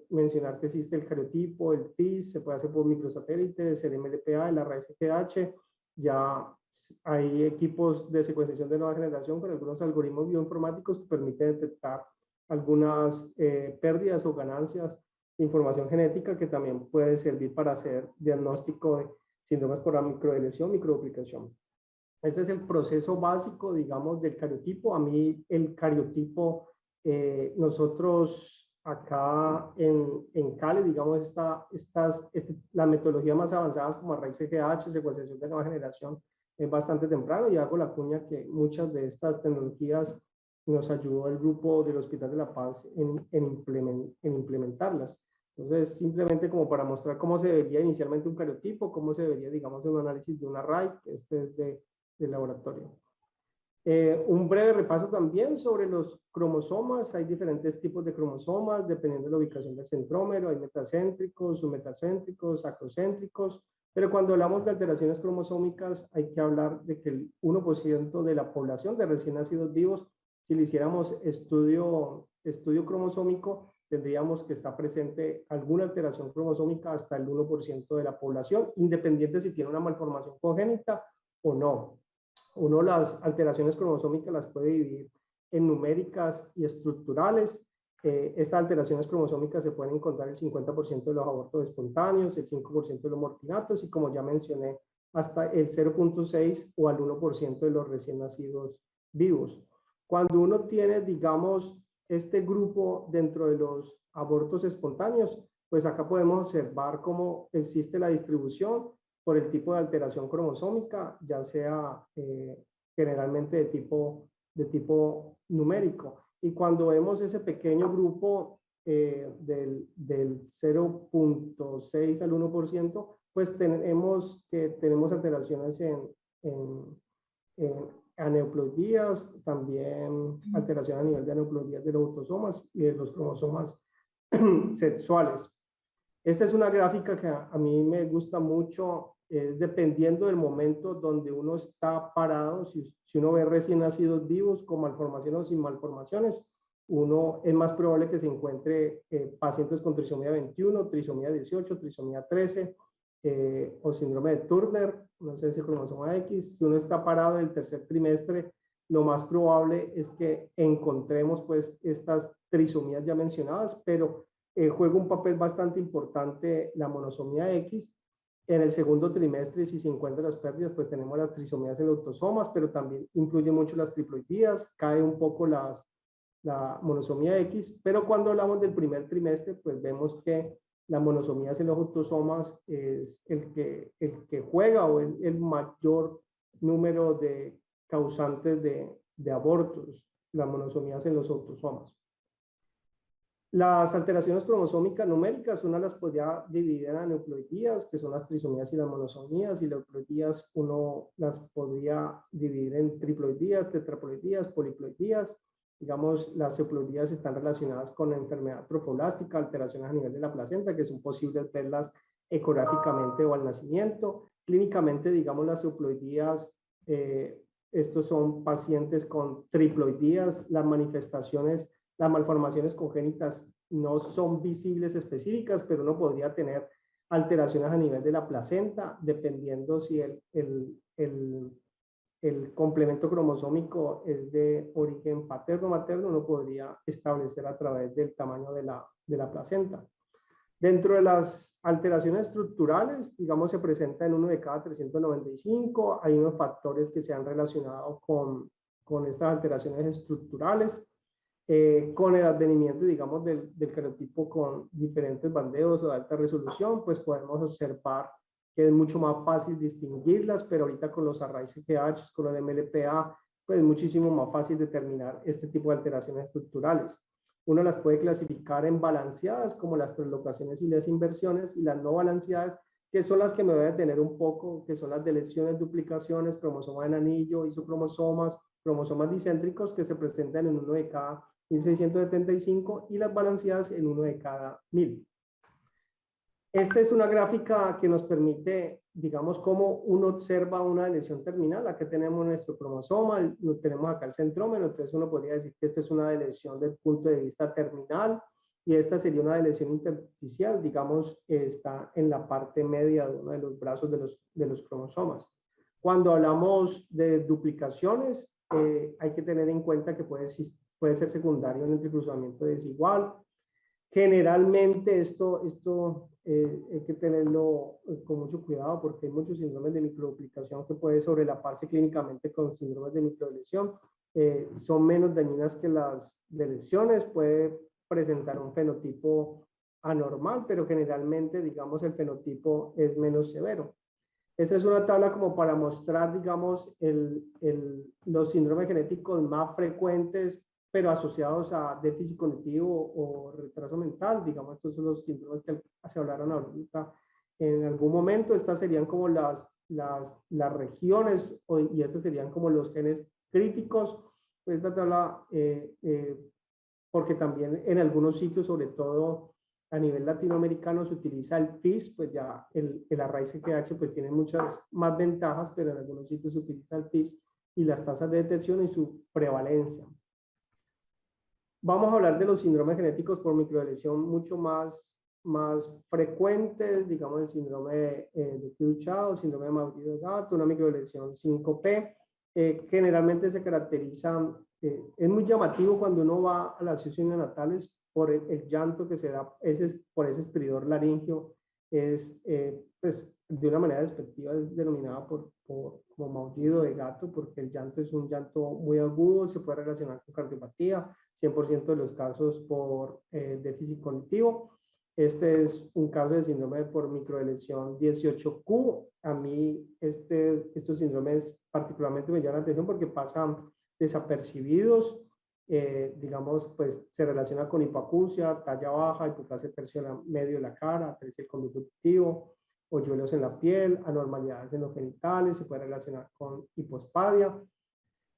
mencionar que existe el cariotipo, el TIS, se puede hacer por microsatélites, el MLPA, el array-STH, ya hay equipos de secuenciación de nueva generación con algunos algoritmos bioinformáticos que permiten detectar algunas pérdidas o ganancias de información genética que también puede servir para hacer diagnóstico de síndromes por microelección, microduplicación. Este es el proceso básico, digamos, del cariotipo. A mí el cariotipo, nosotros acá en Cali, digamos, la metodología más avanzadas como array-CGH, secuenciación de nueva generación, es bastante temprano y hago la cuña que muchas de estas tecnologías nos ayudó el grupo del Hospital de la Paz en implementarlas. Entonces, simplemente como para mostrar cómo se vería inicialmente un cariotipo, cómo se vería, digamos, un análisis de un array, este es del laboratorio. Un breve repaso también sobre los cromosomas. Hay diferentes tipos de cromosomas dependiendo de la ubicación del centrómero. Hay metacéntricos, submetacéntricos, acrocéntricos. Pero cuando hablamos de alteraciones cromosómicas, hay que hablar de que el 1% de la población de recién nacidos vivos, si le hiciéramos estudio cromosómico, tendríamos que estar presente alguna alteración cromosómica hasta el 1% de la población, independiente si tiene una malformación congénita o no. Uno las alteraciones cromosómicas las puede dividir en numéricas y estructurales. Estas alteraciones cromosómicas se pueden encontrar el 50% de los abortos espontáneos, el 5% de los mortinatos y como ya mencioné, hasta el 0.6 o al 1% de los recién nacidos vivos. Cuando uno tiene, digamos, este grupo dentro de los abortos espontáneos, pues acá podemos observar cómo existe la distribución por el tipo de alteración cromosómica, ya sea generalmente de tipo numérico. Y cuando vemos ese pequeño grupo del 0.6 al 1%, pues tenemos alteraciones en aneuploidías, también alteración a nivel de aneuploidías de los autosomas y de los cromosomas sexuales. Esta es una gráfica que a mí me gusta mucho, dependiendo del momento donde uno está parado, si uno ve recién nacidos vivos con malformaciones o sin malformaciones, uno es más probable que se encuentre pacientes con trisomía 21, trisomía 18, trisomía 13 o síndrome de Turner, no sé si cromosoma X. Si uno está parado en el tercer trimestre, lo más probable es que encontremos pues estas trisomías ya mencionadas, pero juega un papel bastante importante la monosomía X. En el segundo trimestre, si se encuentran las pérdidas, pues tenemos las trisomías en autosomas, pero también influye mucho las triploidías, cae un poco la monosomía X, pero cuando hablamos del primer trimestre, pues vemos que la monosomía en los autosomas es el que juega o el mayor número de causantes de abortos, las monosomías en los autosomas. Las alteraciones cromosómicas numéricas, una las podría dividir en aneuploidías, que son las trisomías y las monosomías, y las euploidías uno las podría dividir en triploidías, tetraploidías, poliploidías. Digamos, las euploidías están relacionadas con la enfermedad trofolástica, alteraciones a nivel de la placenta, que son posibles verlas ecográficamente o al nacimiento. Clínicamente, digamos, las euploidías, estos son pacientes con triploidías, las manifestaciones, las malformaciones congénitas no son visibles específicas, pero uno podría tener alteraciones a nivel de la placenta, dependiendo si el complemento cromosómico es de origen paterno o materno, uno podría establecer a través del tamaño de la placenta. Dentro de las alteraciones estructurales, digamos, se presenta en 1 de cada 395. Hay unos factores que se han relacionado con estas alteraciones estructurales. Con el advenimiento, digamos, del fenotipo con diferentes bandeos o de alta resolución, pues podemos observar que es mucho más fácil distinguirlas, pero ahorita con los arrays CGH, con el MLPA, pues es muchísimo más fácil determinar este tipo de alteraciones estructurales. Uno las puede clasificar en balanceadas, como las translocaciones y las inversiones, y las no balanceadas, que son las que me voy a detener un poco, que son las deleciones, duplicaciones, cromosomas en anillo, isocromosomas, cromosomas dicéntricos que se presentan en 1 de cada 1675 y las balanceadas en 1 de cada 1000. Esta es una gráfica que nos permite, digamos, cómo uno observa una lesión terminal. Aquí tenemos nuestro cromosoma, tenemos acá el centrómero, entonces uno podría decir que esta es una lesión desde el punto de vista terminal y esta sería una lesión intersticial, digamos, está en la parte media de uno de los brazos de los cromosomas. Cuando hablamos de duplicaciones, hay que tener en cuenta que puede ser secundario en entrecruzamiento desigual. Generalmente esto hay que tenerlo con mucho cuidado porque hay muchos síndromes de microduplicación que puede sobrelaparse clínicamente con síndromes de microlesión. Son menos dañinas que las de lesiones, puede presentar un fenotipo anormal, pero generalmente, digamos, el fenotipo es menos severo. Esta es una tabla como para mostrar, digamos, los síndromes genéticos más frecuentes, pero asociados a déficit cognitivo o retraso mental. Digamos, estos son los síndromes que se hablaron ahorita en algún momento. Estas serían como las regiones y estos serían como los genes críticos. Pues esta tabla, porque también en algunos sitios, sobre todo a nivel latinoamericano, se utiliza el FIS, pues ya el array CGH pues tiene muchas más ventajas, pero en algunos sitios se utiliza el FIS y las tasas de detección y su prevalencia. Vamos a hablar de los síndromes genéticos por microlesión mucho más frecuentes, digamos el síndrome de Child, síndrome de Mauricio-Gato, una microlesión 5P. Generalmente se caracterizan, es muy llamativo cuando uno va a las sesiones natales por el llanto que se da por ese estridor laringio, pues de una manera despectiva es denominada como maullido de gato, porque el llanto es un llanto muy agudo, se puede relacionar con cardiopatía, 100% de los casos por déficit cognitivo. Este es un caso de síndrome por microlesión 18Q. A mí estos síndromes particularmente me llaman la atención porque pasan desapercibidos. Digamos, pues se relaciona con hipoacusia, talla baja, hipoplasia tercio medio de la cara, tercio conductivo, hoyuelos en la piel, anormalidades en los genitales, se puede relacionar con hipospadia.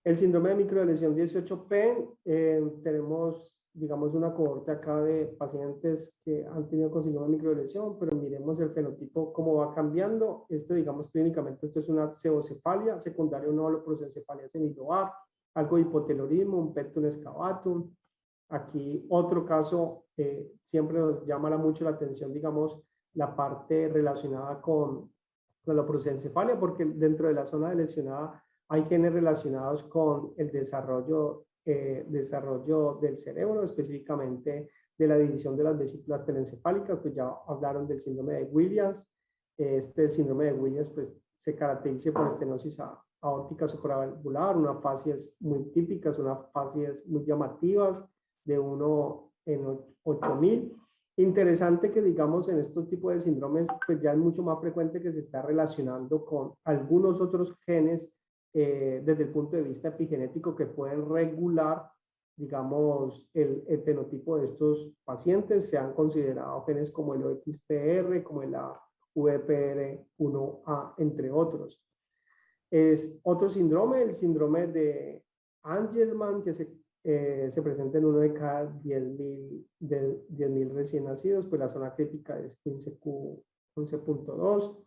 El síndrome de microlesión 18P, tenemos, digamos, una cohorte acá de pacientes que han tenido con síndrome de microlesión, pero miremos el fenotipo cómo va cambiando. Digamos, clínicamente, esto es una pseudocefalia, secundaria una holoprosencefalia semilobar, algo de hipotelorismo, un pectum excavatum. Aquí otro caso, siempre nos llama mucho la atención, digamos, la parte relacionada con la prosencefalia, porque dentro de la zona lesionada hay genes relacionados con el desarrollo del cerebro, específicamente de la división de las vesículas telencefálicas, pues ya hablaron del síndrome de Williams. Este síndrome de Williams pues, se caracteriza por estenosis aórtica supravalvular, unas fascias muy típicas, unas fascias muy llamativas, de 1 en 8.000. Interesante que, digamos, en estos tipos de síndromes, pues ya es mucho más frecuente que se está relacionando con algunos otros genes desde el punto de vista epigenético que pueden regular, digamos, el fenotipo de estos pacientes. Se han considerado genes como el OXTR, como el VPR1A, entre otros. Es otro síndrome, el síndrome de Angelman, que se presenta en uno de cada 10.000 recién nacidos, pues la zona crítica es 15Q11.2.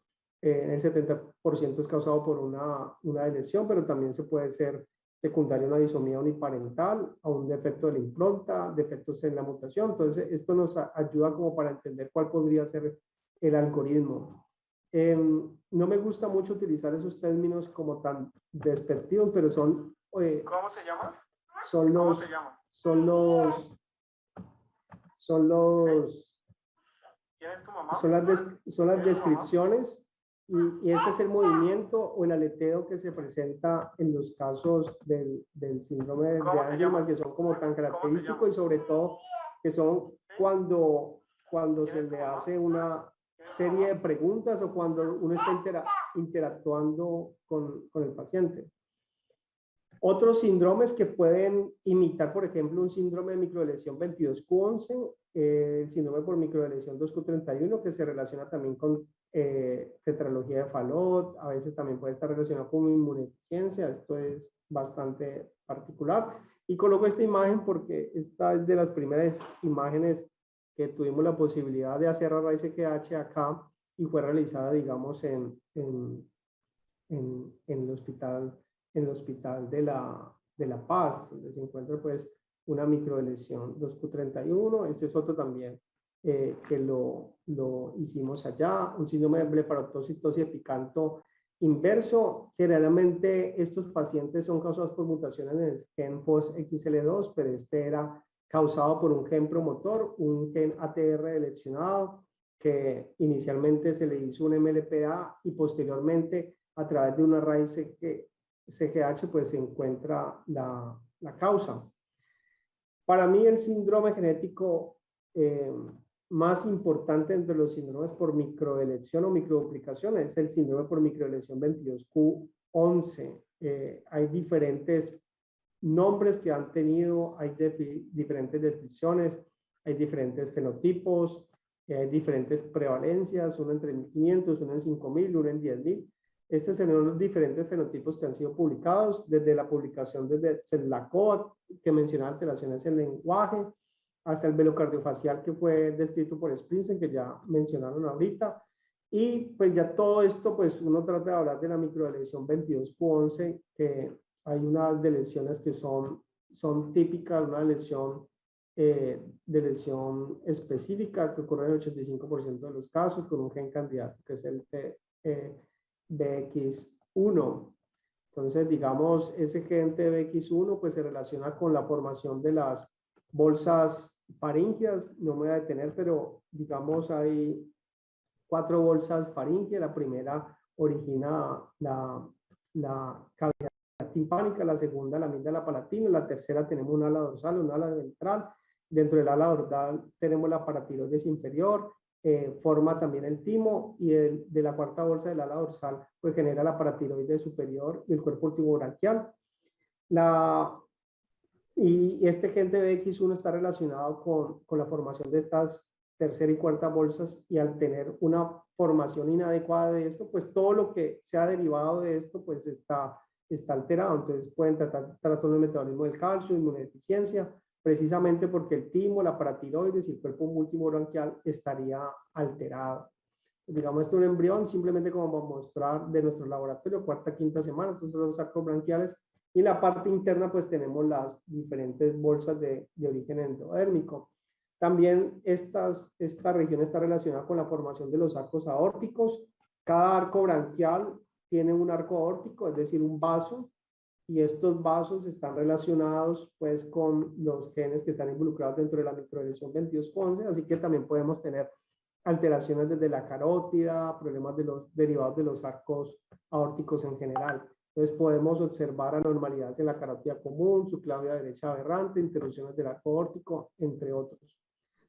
El 70% es causado por una lesión, pero también se puede ser secundario a una disomía uniparental, a un defecto de la impronta, defectos en la mutación. Entonces, esto nos ayuda como para entender cuál podría ser el algoritmo. No me gusta mucho utilizar esos términos como tan despectivos, pero son... ¿Cómo se llama? Son los... ¿Cómo se llama? ¿Quién es tu mamá? Son las descripciones y este es el movimiento o el aleteo que se presenta en los casos del síndrome de Angelman, que son como tan característicos y sobre todo que son cuando se le hace una serie de preguntas o cuando uno está interactuando con el paciente. Otros síndromes que pueden imitar, por ejemplo, un síndrome de microdeleción 22Q11, el síndrome por microdeleción 2Q31, que se relaciona también con tetralogía de Fallot, a veces también puede estar relacionado con inmunodeficiencia, esto es bastante particular. Y coloco esta imagen porque esta es de las primeras imágenes que tuvimos la posibilidad de hacer a raíz CQH acá y fue realizada, digamos, en el hospital de La Paz, donde se encuentra pues una microdeleción 2Q31. Este es otro también que lo hicimos allá, un síndrome de blefaroptosis epicanto inverso. Generalmente estos pacientes son causados por mutaciones en el gen FOXXL2, pero este era causado por un gen promotor, un gen ATR deleccionado, que inicialmente se le hizo un MLPA y posteriormente a través de una raíz CGH pues se encuentra la causa. Para mí el síndrome genético más importante entre los síndromes por microdelección o microduplicación es el síndrome por microdelección 22Q11. Hay diferentes nombres que han tenido, hay diferentes descripciones, hay diferentes fenotipos, hay diferentes prevalencias, uno entre 1.500, uno en 5.000, uno en 10.000. Estos son los diferentes fenotipos que han sido publicados desde la publicación desde CELACOT, que menciona alteraciones en lenguaje, hasta el velocardiofacial que fue descrito por Sprinsen, que ya mencionaron ahorita. Y pues ya todo esto, pues uno trata de hablar de la microdeleción 22Q11, que hay unas deleciones que son típicas, una lesión de lesión específica que ocurre en el 85% de los casos con un gen candidato que es el TBX1. Entonces, digamos, ese gen TBX1 pues se relaciona con la formación de las bolsas faríngeas. No me voy a detener, pero digamos hay 4 bolsas faríngeas. La primera origina la cavidad timpánica, la segunda la amígdala palatina, la tercera tenemos un ala dorsal, un ala ventral. Dentro del ala dorsal tenemos la paratiroides inferior, forma también el timo, y de la cuarta bolsa del ala dorsal pues genera la paratiroides superior y el cuerpo último branquial. Y este gen TBX1 está relacionado con la formación de estas tercera y cuarta bolsas, y al tener una formación inadecuada de esto, pues todo lo que se ha derivado de esto pues está alterado. Entonces pueden tratar trastorno del metabolismo del calcio, inmunodeficiencia, precisamente porque el timo, la paratiroides y el cuerpo multibranquial estaría alterado. Digamos, esto es un embrión, simplemente como para mostrar de nuestro laboratorio, cuarta, quinta semana. Estos son los arcos branquiales, y en la parte interna pues tenemos las diferentes bolsas de origen endodérmico. También esta región está relacionada con la formación de los arcos aórticos. Cada arco branquial tiene un arco aórtico, es decir, un vaso, y estos vasos están relacionados pues con los genes que están involucrados dentro de la microdeleción 22Q11, así que también podemos tener alteraciones desde la carótida, problemas derivados de los arcos aórticos en general. Entonces podemos observar anormalidades en la carótida común, subclavia derecha aberrante, interrupciones del arco aórtico, entre otros.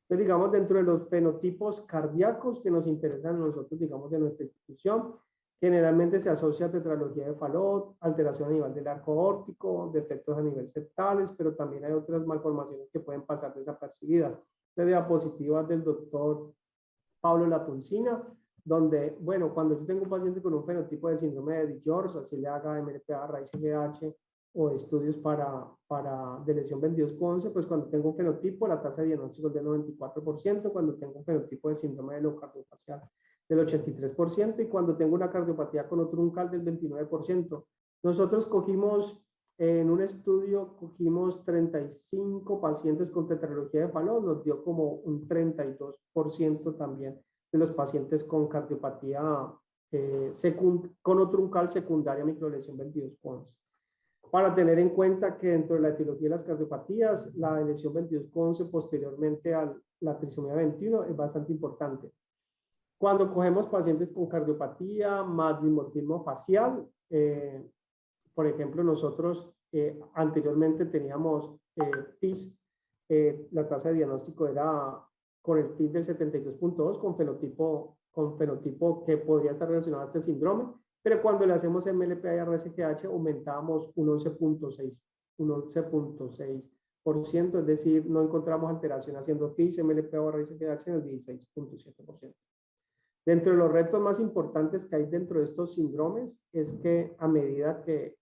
Entonces, digamos, dentro de los fenotipos cardíacos que nos interesan a nosotros, digamos, de nuestra institución, generalmente se asocia a tetralogía de Fallot, alteración a nivel del arco aórtico, defectos a nivel septales, pero también hay otras malformaciones que pueden pasar desapercibidas. La diapositiva del doctor Pablo Lapulcina, donde, bueno, cuando yo tengo un paciente con un fenotipo de síndrome de Digeorge, así le haga MLPA, raíz LH o estudios de lesión 22-11, pues cuando tengo un fenotipo, la tasa de diagnóstico es del 94%, cuando tengo un fenotipo de síndrome de locardofacial del 83%, y cuando tengo una cardiopatía con truncal del 29%. Nosotros cogimos, en un estudio, cogimos 35 pacientes con tetralogía de Fallot, nos dio como un 32% también de los pacientes con cardiopatía con truncal secundaria microlesión 22-11. Para tener en cuenta que dentro de la etiología de las cardiopatías, la lesión 22-11 posteriormente a la trisomía 21 es bastante importante. Cuando cogemos pacientes con cardiopatía más dimorfismo facial, por ejemplo, nosotros anteriormente teníamos PIS, la tasa de diagnóstico era con el PIS del 72.2 con fenotipo que podría estar relacionado a este síndrome, pero cuando le hacemos MLPA y RSGH aumentábamos un 11.6%, es decir, no encontramos alteración haciendo PIS, MLPA o RSGH en el 16.7%. Dentro de los retos más importantes que hay dentro de estos síndromes es que a medida que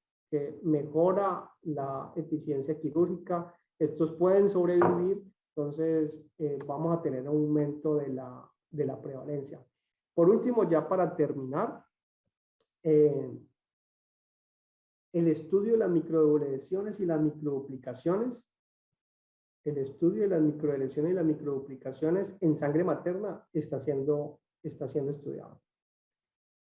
mejora la eficiencia quirúrgica, estos pueden sobrevivir, entonces vamos a tener un aumento de la prevalencia. Por último, ya para terminar, el estudio de las microlesiones y las microduplicaciones, en sangre materna está siendo estudiado.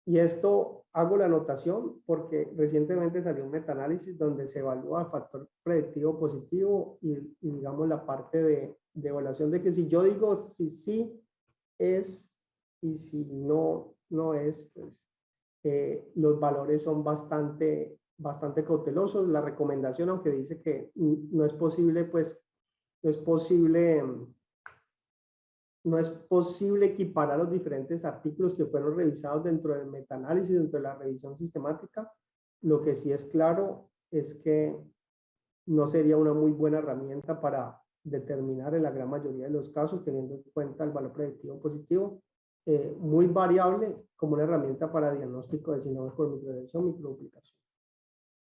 Y esto hago la anotación porque recientemente salió un metaanálisis donde se evalúa el factor predictivo positivo y digamos la parte de evaluación de que si yo digo si sí es y si no es, pues los valores son bastante cautelosos. La recomendación, aunque dice que no es posible, pues no es posible equiparar los diferentes artículos que fueron revisados dentro del metaanálisis, dentro de la revisión sistemática. Lo que sí es claro es que no sería una muy buena herramienta para determinar en la gran mayoría de los casos, teniendo en cuenta el valor predictivo positivo, muy variable como una herramienta para diagnóstico de síndrome por microlesión, microduplicación.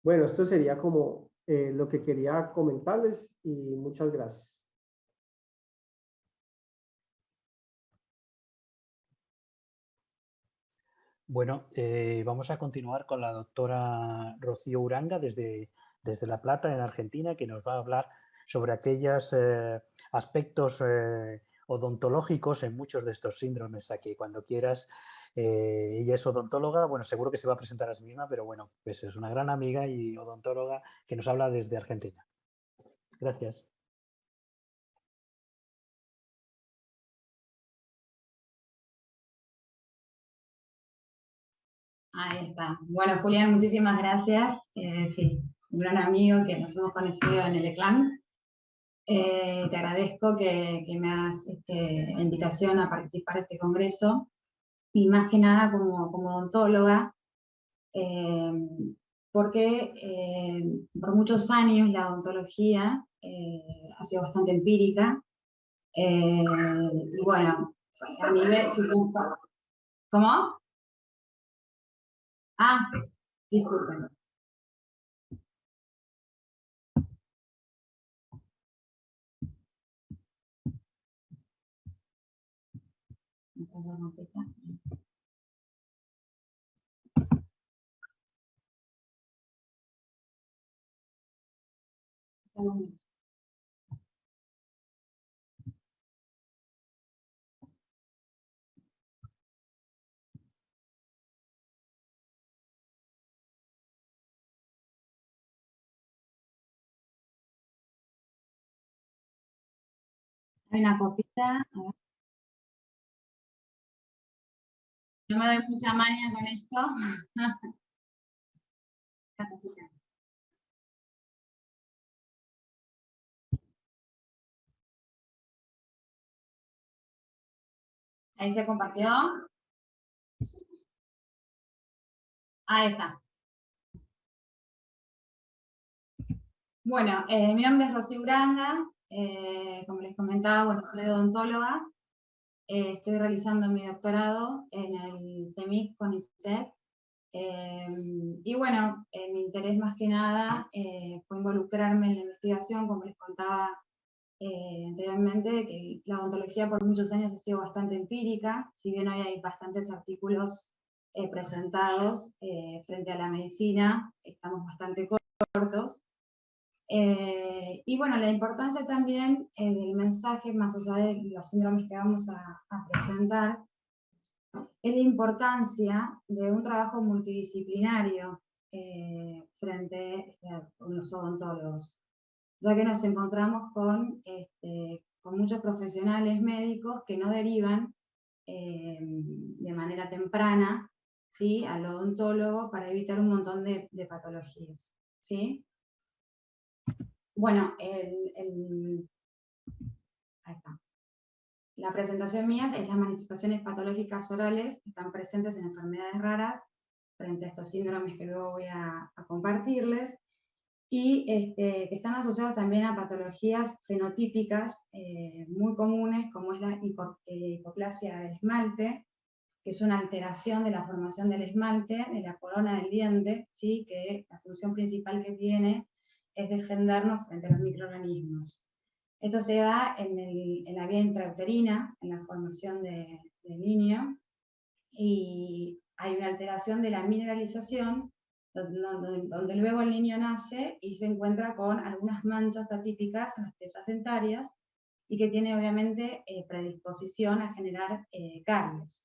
Bueno, esto sería como lo que quería comentarles y muchas gracias. Bueno, vamos a continuar con la doctora Rocío Uranga desde La Plata, en Argentina, que nos va a hablar sobre aquellos aspectos odontológicos en muchos de estos síndromes. Aquí, cuando quieras, ella es odontóloga, bueno, seguro que se va a presentar a sí misma, pero bueno, pues es una gran amiga y odontóloga que nos habla desde Argentina. Gracias. Ahí está. Bueno, Julián, muchísimas gracias. Sí, un gran amigo que nos hemos conocido en el ECLAM. Te agradezco que me hagas la invitación a participar de este congreso y más que nada como odontóloga, porque por muchos años la odontología ha sido bastante empírica y bueno, a nivel... ¿Cómo? Ah, disculpen. Hay una copita. A ver. No me doy mucha maña con esto. Ahí se compartió. Ahí está. Bueno, mi nombre es Rocío Uranga. Como les comentaba, bueno, soy odontóloga. Estoy realizando mi doctorado en el CEMIC CONICET. Y bueno, mi interés más que nada fue involucrarme en la investigación, como les contaba anteriormente, que la odontología por muchos años ha sido bastante empírica, si bien hoy hay bastantes artículos presentados frente a la medicina, estamos bastante cortos. Y bueno, la importancia también del mensaje, más allá de los síndromes que vamos a presentar, es la importancia de un trabajo multidisciplinario frente a los odontólogos, ya que nos encontramos con muchos profesionales médicos que no derivan de manera temprana, ¿sí?, al odontólogo para evitar un montón de patologías, ¿sí? Bueno, ahí está. La presentación mía es las manifestaciones patológicas orales que están presentes en enfermedades raras frente a estos síndromes que luego voy a compartirles, y que están asociados también a patologías fenotípicas muy comunes, como es la hipoplasia del esmalte, que es una alteración de la formación del esmalte, de la corona del diente, ¿sí?, que la función principal que tiene es defendernos frente a los microorganismos. Esto se da en la vía intrauterina, en la formación del niño, y hay una alteración de la mineralización, donde luego el niño nace y se encuentra con algunas manchas atípicas en las piezas dentarias, y que tiene obviamente predisposición a generar caries.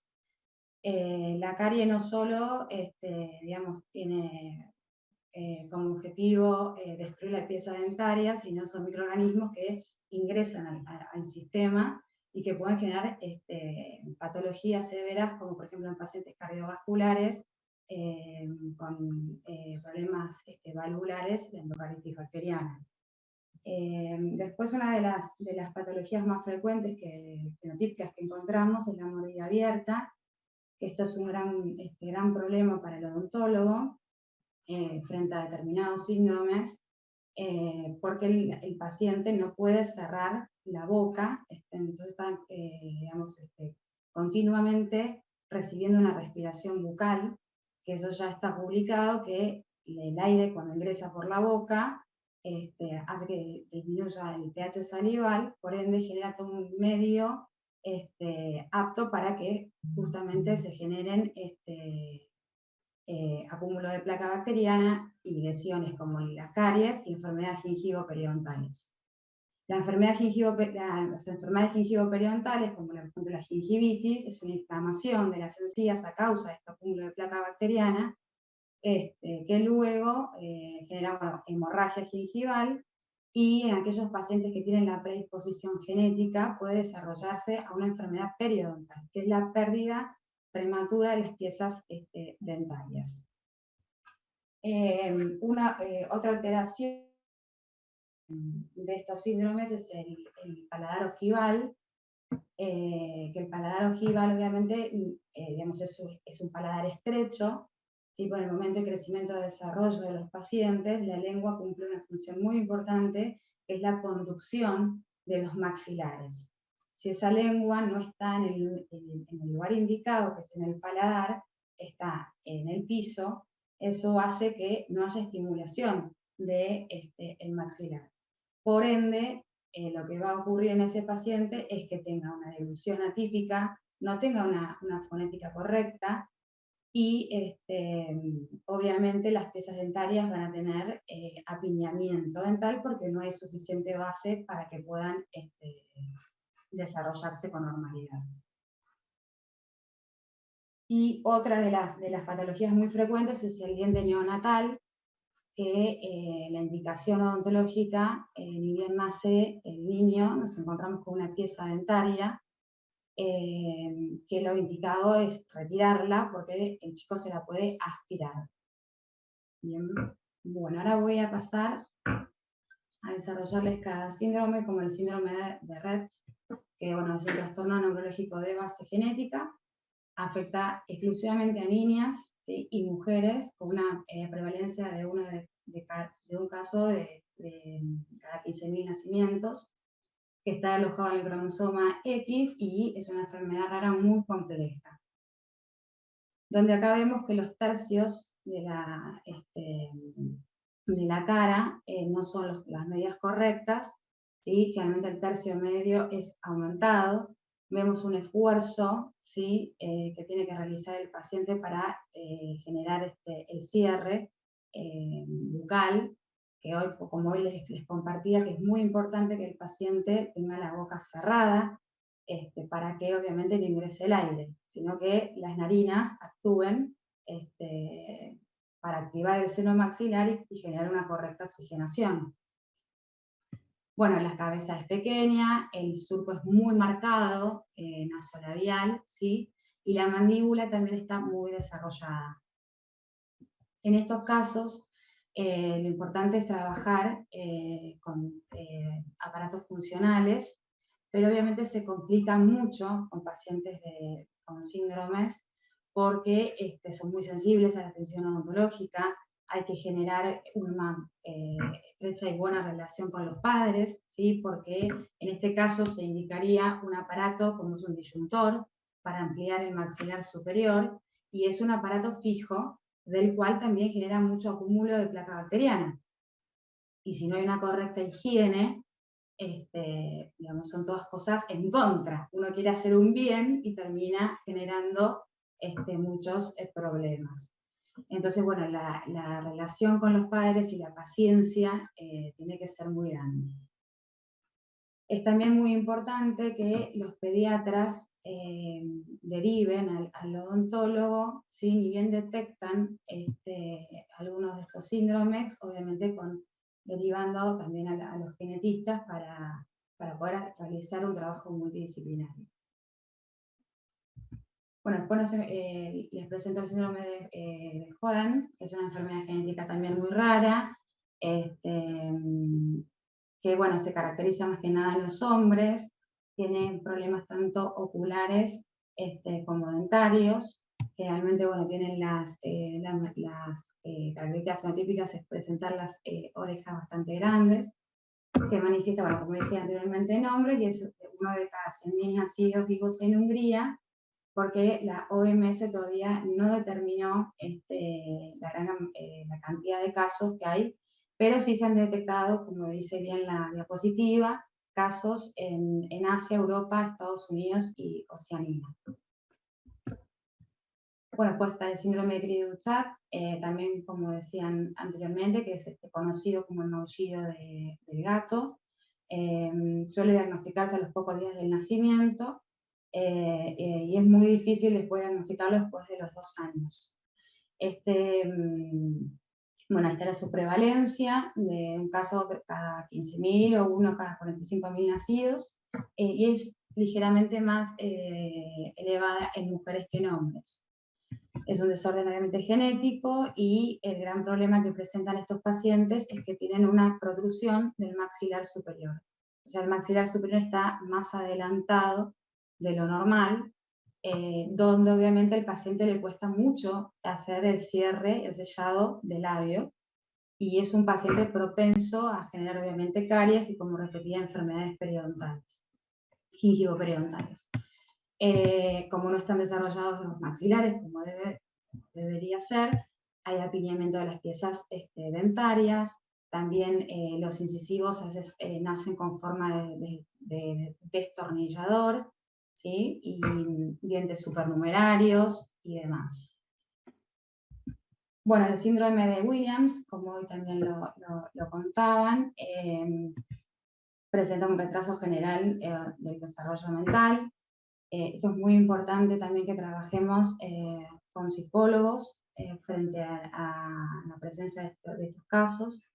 La carie no solo digamos, tiene como objetivo destruir la pieza dentaria, sino son microorganismos que ingresan al sistema y que pueden generar patologías severas, como por ejemplo en pacientes cardiovasculares con problemas valvulares, la endocardititis bacteriana. Después, una de las patologías más frecuentes fenotípicas que encontramos es la mordida abierta, que esto es un gran problema para el odontólogo frente a determinados síndromes, porque el paciente no puede cerrar la boca, entonces está digamos, continuamente recibiendo una respiración bucal, que eso ya está publicado, que el aire cuando ingresa por la boca hace que disminuya el pH salival, por ende genera todo un medio apto para que justamente se generen acúmulo de placa bacteriana y lesiones como las caries y enfermedades gingivoperiodontal. Las enfermedades gingivoperiodontal, como por ejemplo la gingivitis, es una inflamación de las encías a causa de este acúmulo de placa bacteriana, que luego genera hemorragia gingival, y en aquellos pacientes que tienen la predisposición genética puede desarrollarse a una enfermedad periodontal, que es la pérdida prematura de las piezas dentarias. Otra alteración de estos síndromes es el paladar ojival, que el paladar ojival obviamente digamos, es un paladar estrecho, ¿sí? Por el momento de crecimiento y desarrollo de los pacientes, la lengua cumple una función muy importante, que es la conducción de los maxilares. Si esa lengua no está en el lugar indicado, que es en el paladar, está en el piso, eso hace que no haya estimulación del maxilar. Por ende, lo que va a ocurrir en ese paciente es que tenga una deglución atípica, no tenga una fonética correcta, y obviamente las piezas dentarias van a tener apiñamiento dental porque no hay suficiente base para que puedan desarrollarse con normalidad. Y otra de las patologías muy frecuentes es el diente neonatal, que la indicación odontológica, ni bien nace el niño, nos encontramos con una pieza dentaria, que lo indicado es retirarla porque el chico se la puede aspirar. Bien. Bueno, ahora voy a pasar a desarrollarles cada síndrome, como el síndrome de Rett, que bueno, es un trastorno neurológico de base genética, afecta exclusivamente a niñas, ¿sí? Y mujeres, con una prevalencia de un caso de cada 15.000 nacimientos, que está alojado en el cromosoma X y es una enfermedad rara muy compleja. Donde acá vemos que los tercios de la cara no son las medidas correctas, ¿sí? Generalmente el tercio medio es aumentado. Vemos un esfuerzo, ¿sí? Que tiene que realizar el paciente para generar el cierre bucal, que hoy, como hoy les compartía, que es muy importante que el paciente tenga la boca cerrada, para que obviamente no ingrese el aire, sino que las narinas actúen para activar el seno maxilar y generar una correcta oxigenación. Bueno, la cabeza es pequeña, el surco es muy marcado, nasolabial, ¿sí? Y la mandíbula también está muy desarrollada. En estos casos, lo importante es trabajar con aparatos funcionales, pero obviamente se complica mucho con pacientes con síndromes porque son muy sensibles a la atención odontológica, hay que generar una estrecha y buena relación con los padres, ¿sí? Porque en este caso se indicaría un aparato como es un disyuntor para ampliar el maxilar superior, y es un aparato fijo del cual también genera mucho acúmulo de placa bacteriana. Y si no hay una correcta higiene, digamos, son todas cosas en contra. Uno quiere hacer un bien y termina generando muchos problemas. Entonces, bueno, la relación con los padres y la paciencia tiene que ser muy grande. Es también muy importante que los pediatras deriven al odontólogo, ¿sí? Ni bien detectan algunos de estos síndromes, obviamente derivando también a los genetistas para poder realizar un trabajo multidisciplinario. Bueno, después les presento el síndrome de Horan, que es una enfermedad genética también muy rara, que bueno, se caracteriza más que nada en los hombres, tienen problemas tanto oculares como dentarios, generalmente bueno, tienen las características fenotípicas es presentar las orejas bastante grandes, se manifiesta, bueno, como dije anteriormente, en hombres, y es uno de cada 100.000 nacidos vivos en Hungría, porque la OMS todavía no determinó la cantidad de casos que hay, pero sí se han detectado, como dice bien la diapositiva, casos en Asia, Europa, Estados Unidos y Oceanía. Bueno, pues está el síndrome de Cri-du-Chat, también como decían anteriormente, que es conocido como el maullido del gato. Suele diagnosticarse a los pocos días del nacimiento, y es muy difícil después diagnosticarlo después de los 2 años. Bueno, ahí está su prevalencia, de un caso cada 15.000 o uno cada 45.000 nacidos, y es ligeramente más elevada en mujeres que en hombres. Es un desorden obviamente genético y el gran problema que presentan estos pacientes es que tienen una protrusión del maxilar superior. O sea, el maxilar superior está más adelantado de lo normal, donde obviamente al paciente le cuesta mucho hacer el cierre, el sellado del labio, y es un paciente propenso a generar obviamente caries y, como repetía, enfermedades periodontales, gingivoperidontales. Como no están desarrollados los maxilares como debería ser, hay apiñamiento de las piezas dentarias, también los incisivos a veces nacen con forma de destornillador, ¿sí? Y dientes supernumerarios y demás. Bueno, el síndrome de Williams, como hoy también lo contaban, presenta un retraso general del desarrollo mental. Esto es muy importante también que trabajemos con psicólogos frente a la presencia de estos casos.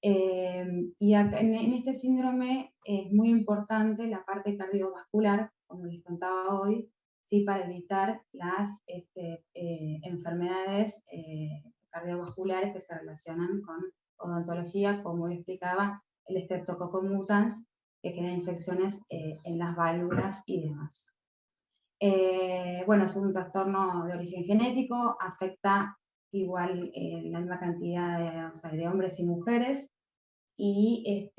Y acá, en este síndrome es muy importante la parte cardiovascular, como les contaba hoy, ¿sí? Para evitar las enfermedades cardiovasculares que se relacionan con odontología, como explicaba el Streptococcus mutans, que genera infecciones en las válvulas y demás. Bueno, es un trastorno de origen genético, afecta igual la misma cantidad de, o sea, de hombres y mujeres, y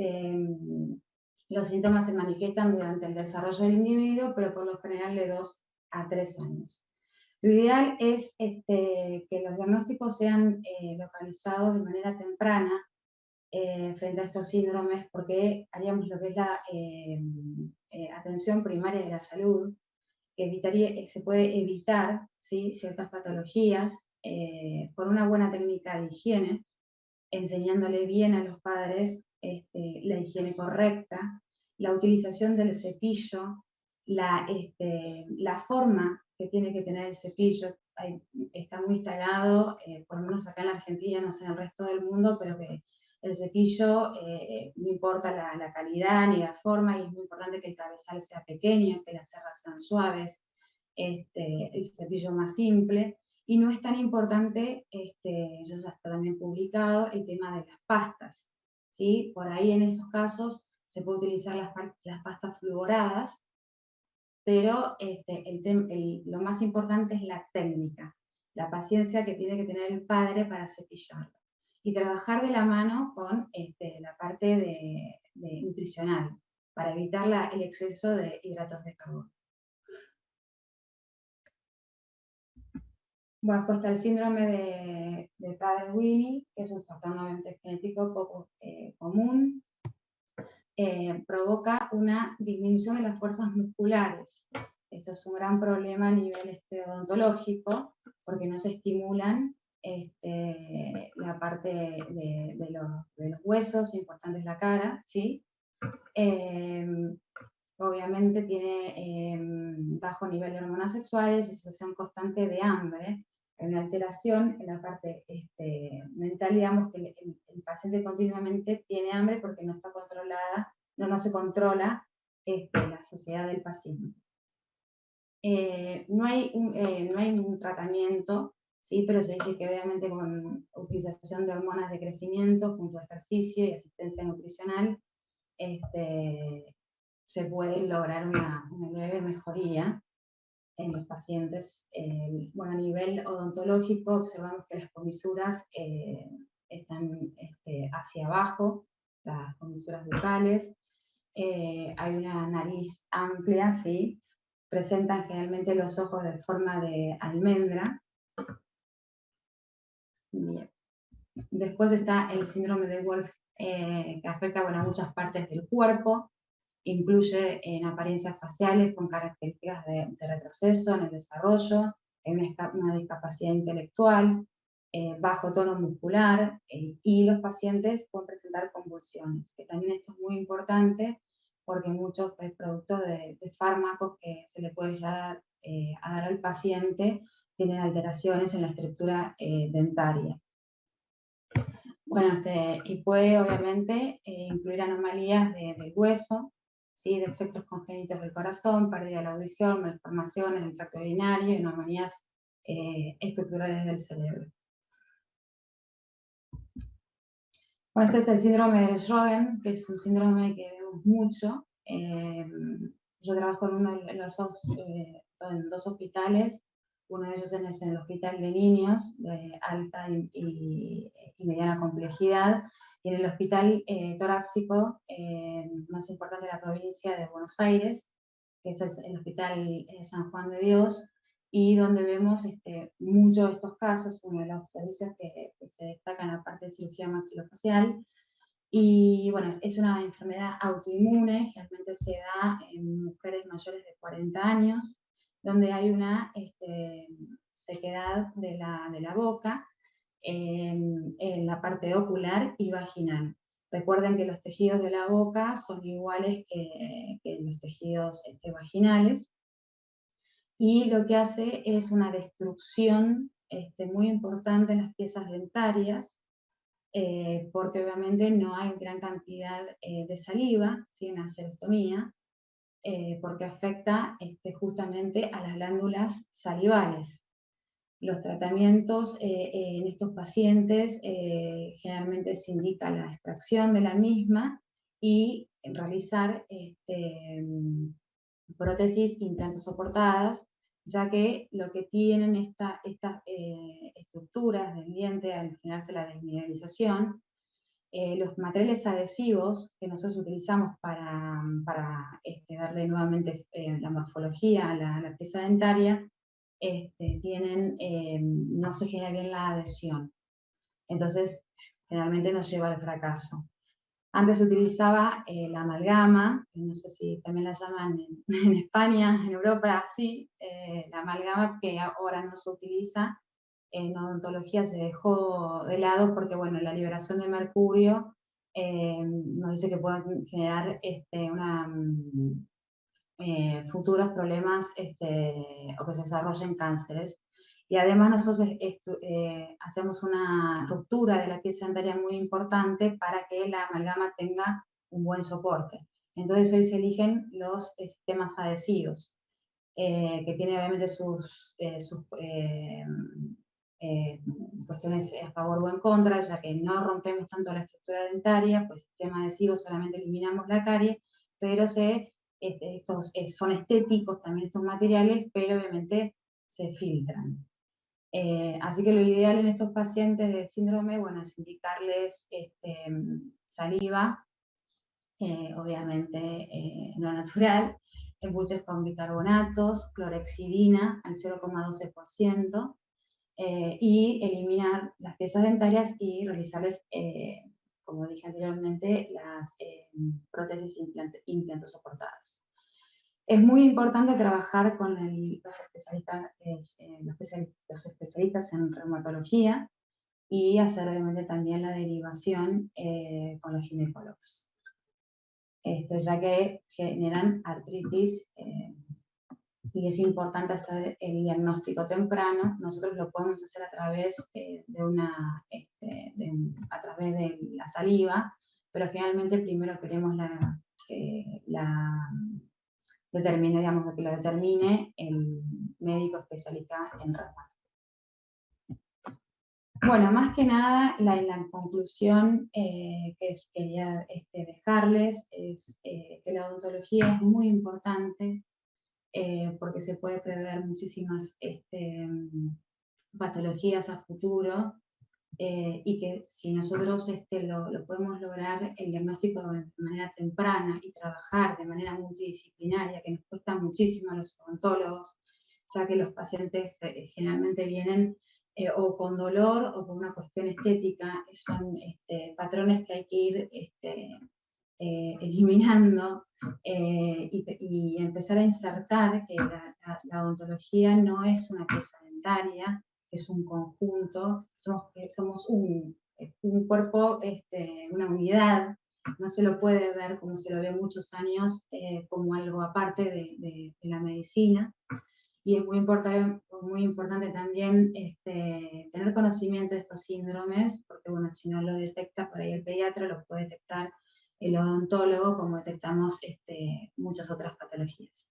los síntomas se manifiestan durante el desarrollo del individuo, pero por lo general de 2 a 3 años. Lo ideal es que los diagnósticos sean localizados de manera temprana frente a estos síndromes, porque haríamos lo que es la atención primaria de la salud, que se puede evitar, ¿sí?, ciertas patologías por una buena técnica de higiene, enseñándole bien a los padres la higiene correcta, la utilización del cepillo, la forma que tiene que tener el cepillo. Está muy instalado, por lo menos acá en la Argentina, no sé en el resto del mundo, pero que el cepillo no importa la calidad ni la forma, y es muy importante que el cabezal sea pequeño, que las cerdas sean suaves, el cepillo más simple. Y no es tan importante, yo ya está también publicado, el tema de las pastas, ¿sí? Por ahí en estos casos se puede utilizar las pastas fluoradas, pero lo más importante es la técnica, la paciencia que tiene que tener el padre para cepillarlo. Y trabajar de la mano con la parte de nutricional, para evitar el exceso de hidratos de carbono. Bueno, pues está el síndrome de Prader-Willi, que es un trastorno genético poco común. Provoca una disminución de las fuerzas musculares. Esto es un gran problema a nivel odontológico, porque no se estimulan la parte de los huesos importantes de la cara, ¿sí? Obviamente tiene bajo nivel de hormonas sexuales y sensación constante de hambre. Hay una alteración en la parte mental, digamos que el paciente continuamente tiene hambre porque no está controlada, no se controla la saciedad del paciente. No hay un tratamiento, ¿sí? Pero se dice que obviamente con utilización de hormonas de crecimiento junto a ejercicio y asistencia nutricional, se puede lograr una leve mejoría en los pacientes. Bueno, a nivel odontológico observamos que las comisuras están hacia abajo, las comisuras bucales. Hay una nariz amplia, ¿sí? Presentan generalmente los ojos de forma de almendra. Bien. Después está el síndrome de Wolff, que afecta, bueno, a muchas partes del cuerpo. Incluye en apariencias faciales con características de retroceso en el desarrollo, una discapacidad intelectual, bajo tono muscular, y los pacientes pueden presentar convulsiones, que también esto es muy importante porque muchos productos de fármacos que se le puede ya a dar al paciente tienen alteraciones en la estructura dentaria. Bueno, y puede obviamente incluir anomalías del hueso, ¿sí? Defectos congénitos del corazón, pérdida de la audición, malformaciones del tracto urinario y anomalías estructurales del cerebro. Bueno, este es el síndrome de Sjögren, que es un síndrome que vemos mucho. Yo trabajo en dos hospitales. Uno de ellos es en el Hospital de Niños, de alta y mediana complejidad, y en el Hospital Torácico más importante de la provincia de Buenos Aires, que es el Hospital San Juan de Dios, y donde vemos muchos de estos casos, uno de los servicios que se destaca en la parte de cirugía maxilofacial. Y bueno, es una enfermedad autoinmune, generalmente se da en mujeres mayores de 40 años, donde hay una sequedad de la boca en la parte ocular y vaginal. Recuerden que los tejidos de la boca son iguales que los tejidos vaginales, y lo que hace es una destrucción muy importante en las piezas dentarias, porque obviamente no hay gran cantidad de saliva, ¿sí? Una serostomía, porque afecta justamente a las glándulas salivales. Los tratamientos en estos pacientes generalmente se indica la extracción de la misma y realizar prótesis implantosoportadas, ya que lo que tienen estas estructuras del diente al generarse la desmineralización, los materiales adhesivos que nosotros utilizamos para darle nuevamente la morfología a la pieza dentaria, no se genera bien la adhesión. Entonces, generalmente nos lleva al fracaso. Antes se utilizaba la amalgama, no sé si también la llaman en España, en Europa, sí, la amalgama que ahora no se utiliza, en odontología se dejó de lado porque, bueno, la liberación de mercurio nos dice que pueden generar futuros problemas o que se desarrollen cánceres. Y además nosotros hacemos una ruptura de la pieza dentaria muy importante para que la amalgama tenga un buen soporte. Entonces hoy se eligen los sistemas adhesivos, que tienen obviamente sus cuestiones a favor o en contra, ya que no rompemos tanto la estructura dentaria, pues el sistema adhesivo solamente eliminamos la carie, pero son estéticos también estos materiales, pero obviamente se filtran. Así que lo ideal en estos pacientes de síndrome, bueno, es indicarles saliva, obviamente no natural, embuches con bicarbonatos, clorhexidina al 0,12%, y eliminar las piezas dentarias y realizarles, como dije anteriormente, las prótesis implantosoportadas. Es muy importante trabajar con los especialistas en reumatología y hacer obviamente también la derivación con los ginecólogos, ya que generan artritis y es importante hacer el diagnóstico temprano. Nosotros lo podemos hacer a través a través de la saliva, pero generalmente primero queremos que lo determine el médico especialista en reumato. Bueno, más que nada, la conclusión que quería dejarles es que la odontología es muy importante porque se puede prever muchísimas patologías a futuro y que si nosotros lo podemos lograr el diagnóstico de manera temprana y trabajar de manera multidisciplinaria, que nos cuesta muchísimo a los odontólogos, ya que los pacientes generalmente vienen o con dolor o con una cuestión estética, son patrones que hay que ir eliminando y empezar a insertar que la odontología no es una pieza dentaria, es un conjunto, somos un cuerpo, una unidad, no se lo puede ver como se lo ve muchos años como algo aparte de la medicina. Y es muy importante también tener conocimiento de estos síndromes, porque bueno, si no lo detecta por ahí el pediatra, lo puede detectar el odontólogo, como detectamos muchas otras patologías.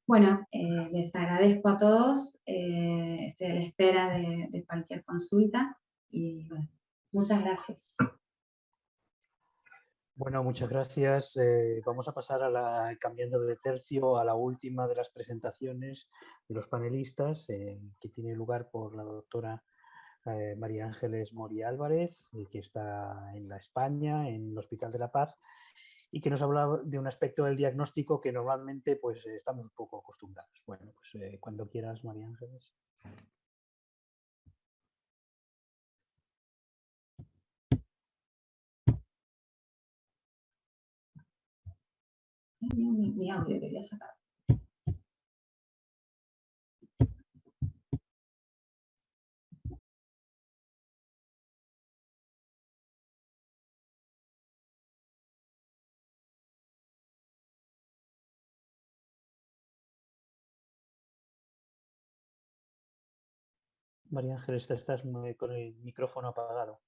Bueno, les agradezco a todos, estoy a la espera de cualquier consulta y bueno, muchas gracias. Bueno, muchas gracias. Vamos a pasar cambiando de tercio a la última de las presentaciones de los panelistas, que tiene lugar por la doctora María Ángeles Mori Álvarez, que está en la España, en el Hospital de la Paz, y que nos habla de un aspecto del diagnóstico que normalmente pues, estamos un poco acostumbrados. Bueno, pues cuando quieras, María Ángeles. Mi audio quería sacar. María Ángeles, estás con el micrófono apagado.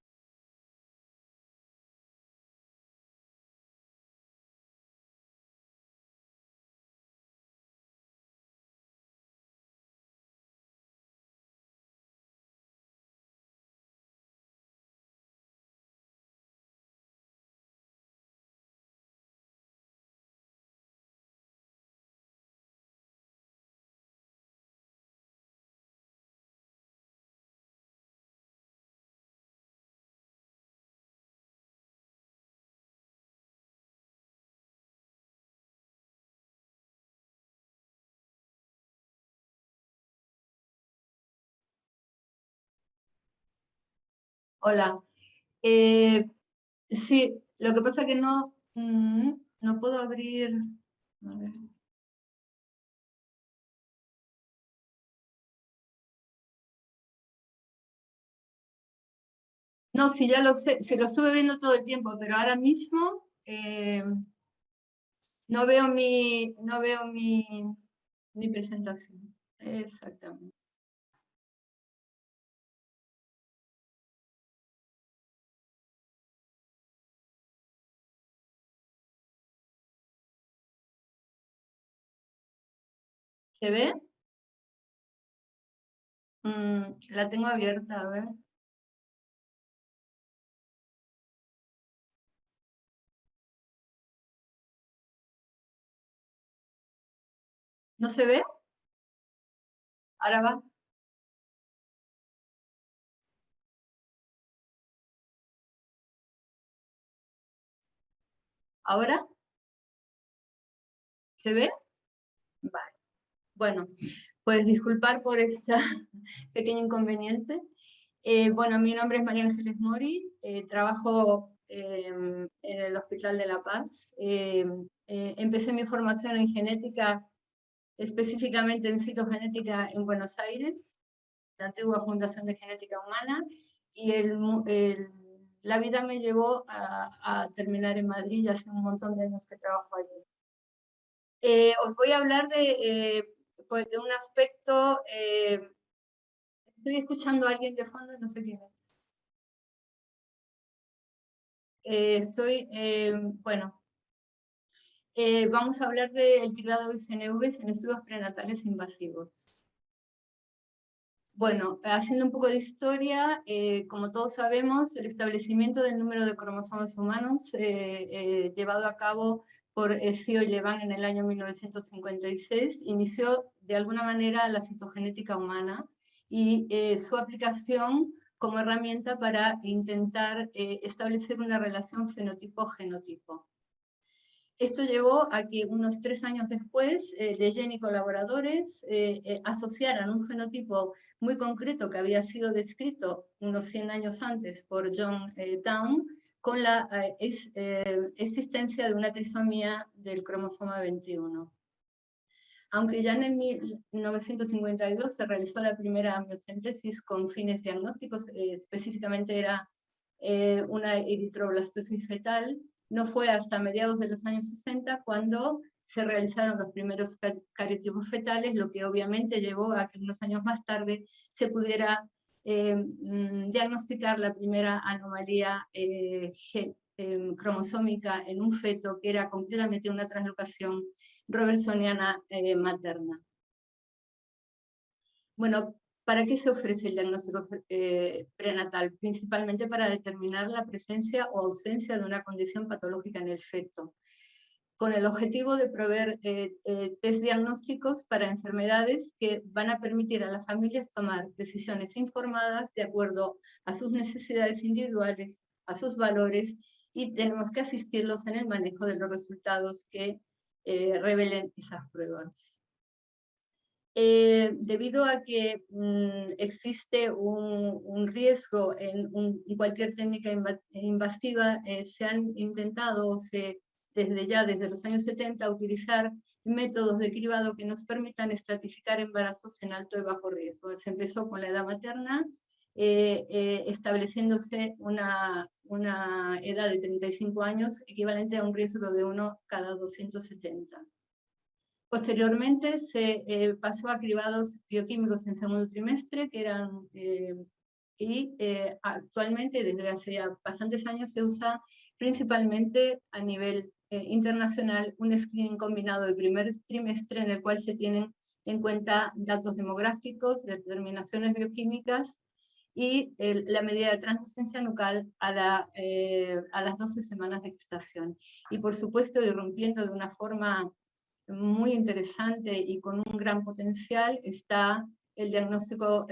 Hola. Sí, lo que pasa que no, no puedo abrir. A ver. No, sí, ya lo sé, sí, lo estuve viendo todo el tiempo, pero ahora mismo no veo mi presentación. Exactamente. ¿Se ve? La tengo abierta, a ver. ¿No se ve? Ahora va. ¿Ahora? ¿Se ve? Vale. Bueno, pues disculpar por este pequeño inconveniente. Bueno, mi nombre es María Ángeles Mori, trabajo en el Hospital de La Paz. Empecé mi formación en genética, específicamente en citogenética en Buenos Aires, la antigua Fundación de Genética Humana, y la vida me llevó a terminar en Madrid, y hace un montón de años que trabajo allí. Os voy a hablar pues de un aspecto. Estoy escuchando a alguien de fondo, no sé quién es. Bueno, vamos a hablar del cuidado de CNVs en estudios prenatales invasivos. Bueno, haciendo un poco de historia, como todos sabemos, el establecimiento del número de cromosomas humanos llevado a cabo por Zio y Levan en el año 1956 inició de alguna manera la citogenética humana y su aplicación como herramienta para intentar establecer una relación fenotipo-genotipo. Esto llevó a que unos 3 años después, Lejeune y colaboradores asociaran un fenotipo muy concreto que había sido descrito unos 100 años antes por John Down con la existencia de una trisomía del cromosoma 21. Aunque ya en el 1952 se realizó la primera amniocentesis con fines diagnósticos, específicamente era una eritroblastosis fetal, no fue hasta mediados de los años 60 cuando se realizaron los primeros cariotipos fetales, lo que obviamente llevó a que unos años más tarde se pudiera diagnosticar la primera anomalía cromosómica en un feto, que era completamente una translocación robertsoniana materna. Bueno, ¿para qué se ofrece el diagnóstico prenatal? Principalmente para determinar la presencia o ausencia de una condición patológica en el feto, con el objetivo de proveer test diagnósticos para enfermedades que van a permitir a las familias tomar decisiones informadas de acuerdo a sus necesidades individuales, a sus valores, y tenemos que asistirlos en el manejo de los resultados que revelen esas pruebas. Debido a que existe un riesgo en cualquier técnica invasiva, se han intentado, desde los años 70, utilizar métodos de cribado que nos permitan estratificar embarazos en alto y bajo riesgo. Se empezó con la edad materna, estableciéndose una edad de 35 años, equivalente a un riesgo de 1 cada 270. Posteriormente se pasó a cribados bioquímicos en segundo trimestre, que eran, actualmente, desde hace ya bastantes años, se usa principalmente a nivel internacional un screening combinado de primer trimestre en el cual se tienen en cuenta datos demográficos, determinaciones bioquímicas y la medida de translucencia nucal a las 12 semanas de gestación. Y por supuesto, irrumpiendo de una forma muy interesante y con un gran potencial está el diagnóstico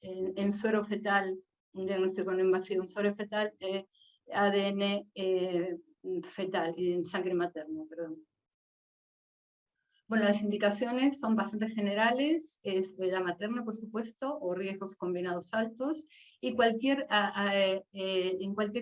en suero fetal, un diagnóstico no invasivo en suero fetal de ADN fetal, en sangre materna, perdón. Bueno, las indicaciones son bastante generales, es la materna, por supuesto, o riesgos combinados altos, y en cualquier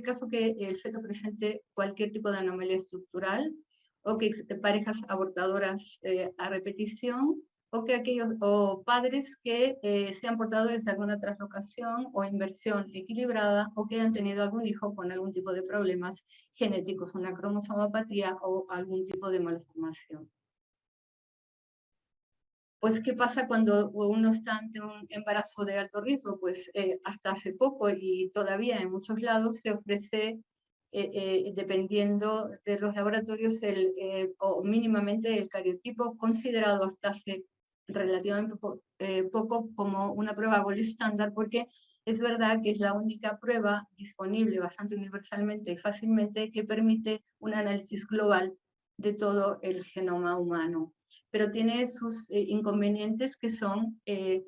caso que el feto presente cualquier tipo de anomalía estructural, o que parejas abortadoras a repetición, o padres que sean portadores de alguna translocación o inversión equilibrada, o que hayan tenido algún hijo con algún tipo de problemas genéticos, una cromosomopatía o algún tipo de malformación. Pues, ¿qué pasa cuando uno está ante un embarazo de alto riesgo? Pues hasta hace poco y todavía en muchos lados se ofrece, dependiendo de los laboratorios, o mínimamente el cariotipo, considerado hasta hace relativamente poco como una prueba gold estándar, porque es verdad que es la única prueba disponible bastante universalmente y fácilmente que permite un análisis global de todo el genoma humano. Pero tiene sus inconvenientes, que son el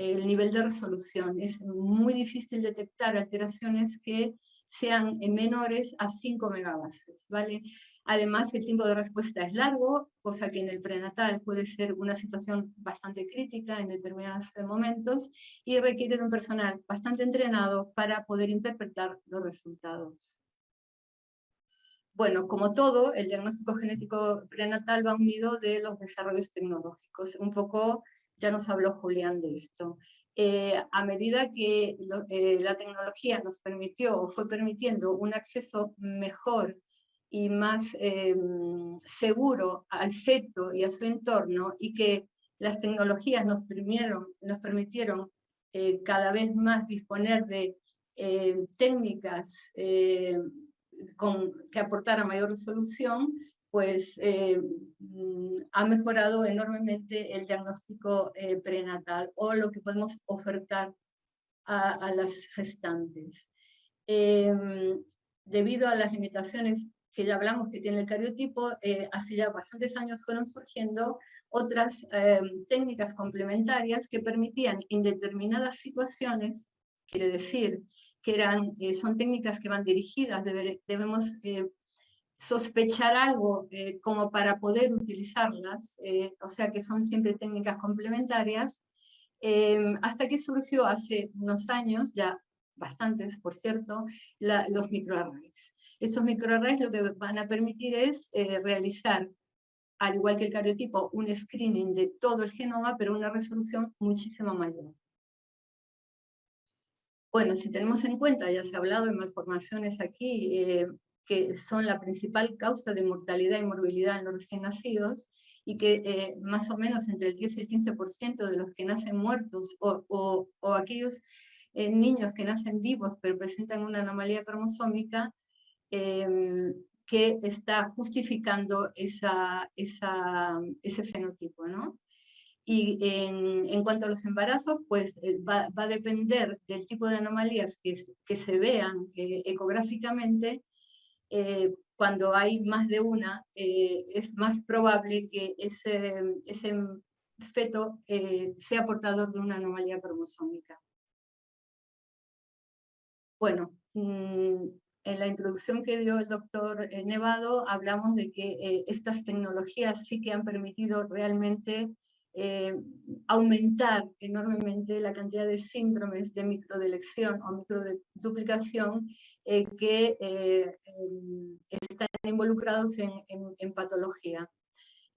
nivel de resolución. Es muy difícil detectar alteraciones que sean menores a 5 megabases, ¿vale? Además, el tiempo de respuesta es largo, cosa que en el prenatal puede ser una situación bastante crítica en determinados momentos, y requiere de un personal bastante entrenado para poder interpretar los resultados. Bueno, como todo, el diagnóstico genético prenatal va unido de los desarrollos tecnológicos. Un poco ya nos habló Julián de esto. A medida que la tecnología nos permitió o fue permitiendo un acceso mejor y más seguro al feto y a su entorno, y que las tecnologías nos permitieron cada vez más disponer de técnicas que aportara mayor resolución, pues ha mejorado enormemente el diagnóstico prenatal, o lo que podemos ofertar a las gestantes. Debido a las limitaciones que ya hablamos que tiene el cariotipo, hace ya bastantes años fueron surgiendo otras técnicas complementarias que permitían en determinadas situaciones, quiere decir que son técnicas que van dirigidas, debemos sospechar algo como para poder utilizarlas, o sea que son siempre técnicas complementarias, hasta que surgió hace unos años, ya bastantes por cierto, los microarrays. Estos microarrays lo que van a permitir es realizar, al igual que el cariotipo, un screening de todo el genoma, pero una resolución muchísimo mayor. Bueno, si tenemos en cuenta, ya se ha hablado de malformaciones aquí, que son la principal causa de mortalidad y morbilidad en los recién nacidos, y que más o menos entre el 10 y el 15% de los que nacen muertos, o aquellos niños que nacen vivos pero presentan una anomalía cromosómica, que está justificando ese fenotipo, ¿no? Y en cuanto a los embarazos, pues va a depender del tipo de anomalías que se vean ecográficamente. Cuando hay más de una, es más probable que ese feto sea portador de una anomalía cromosómica. Bueno, en la introducción que dio el doctor Nevado, hablamos de que estas tecnologías sí que han permitido realmente aumentar enormemente la cantidad de síndromes de microdelección o microduplicación que están involucrados en patología.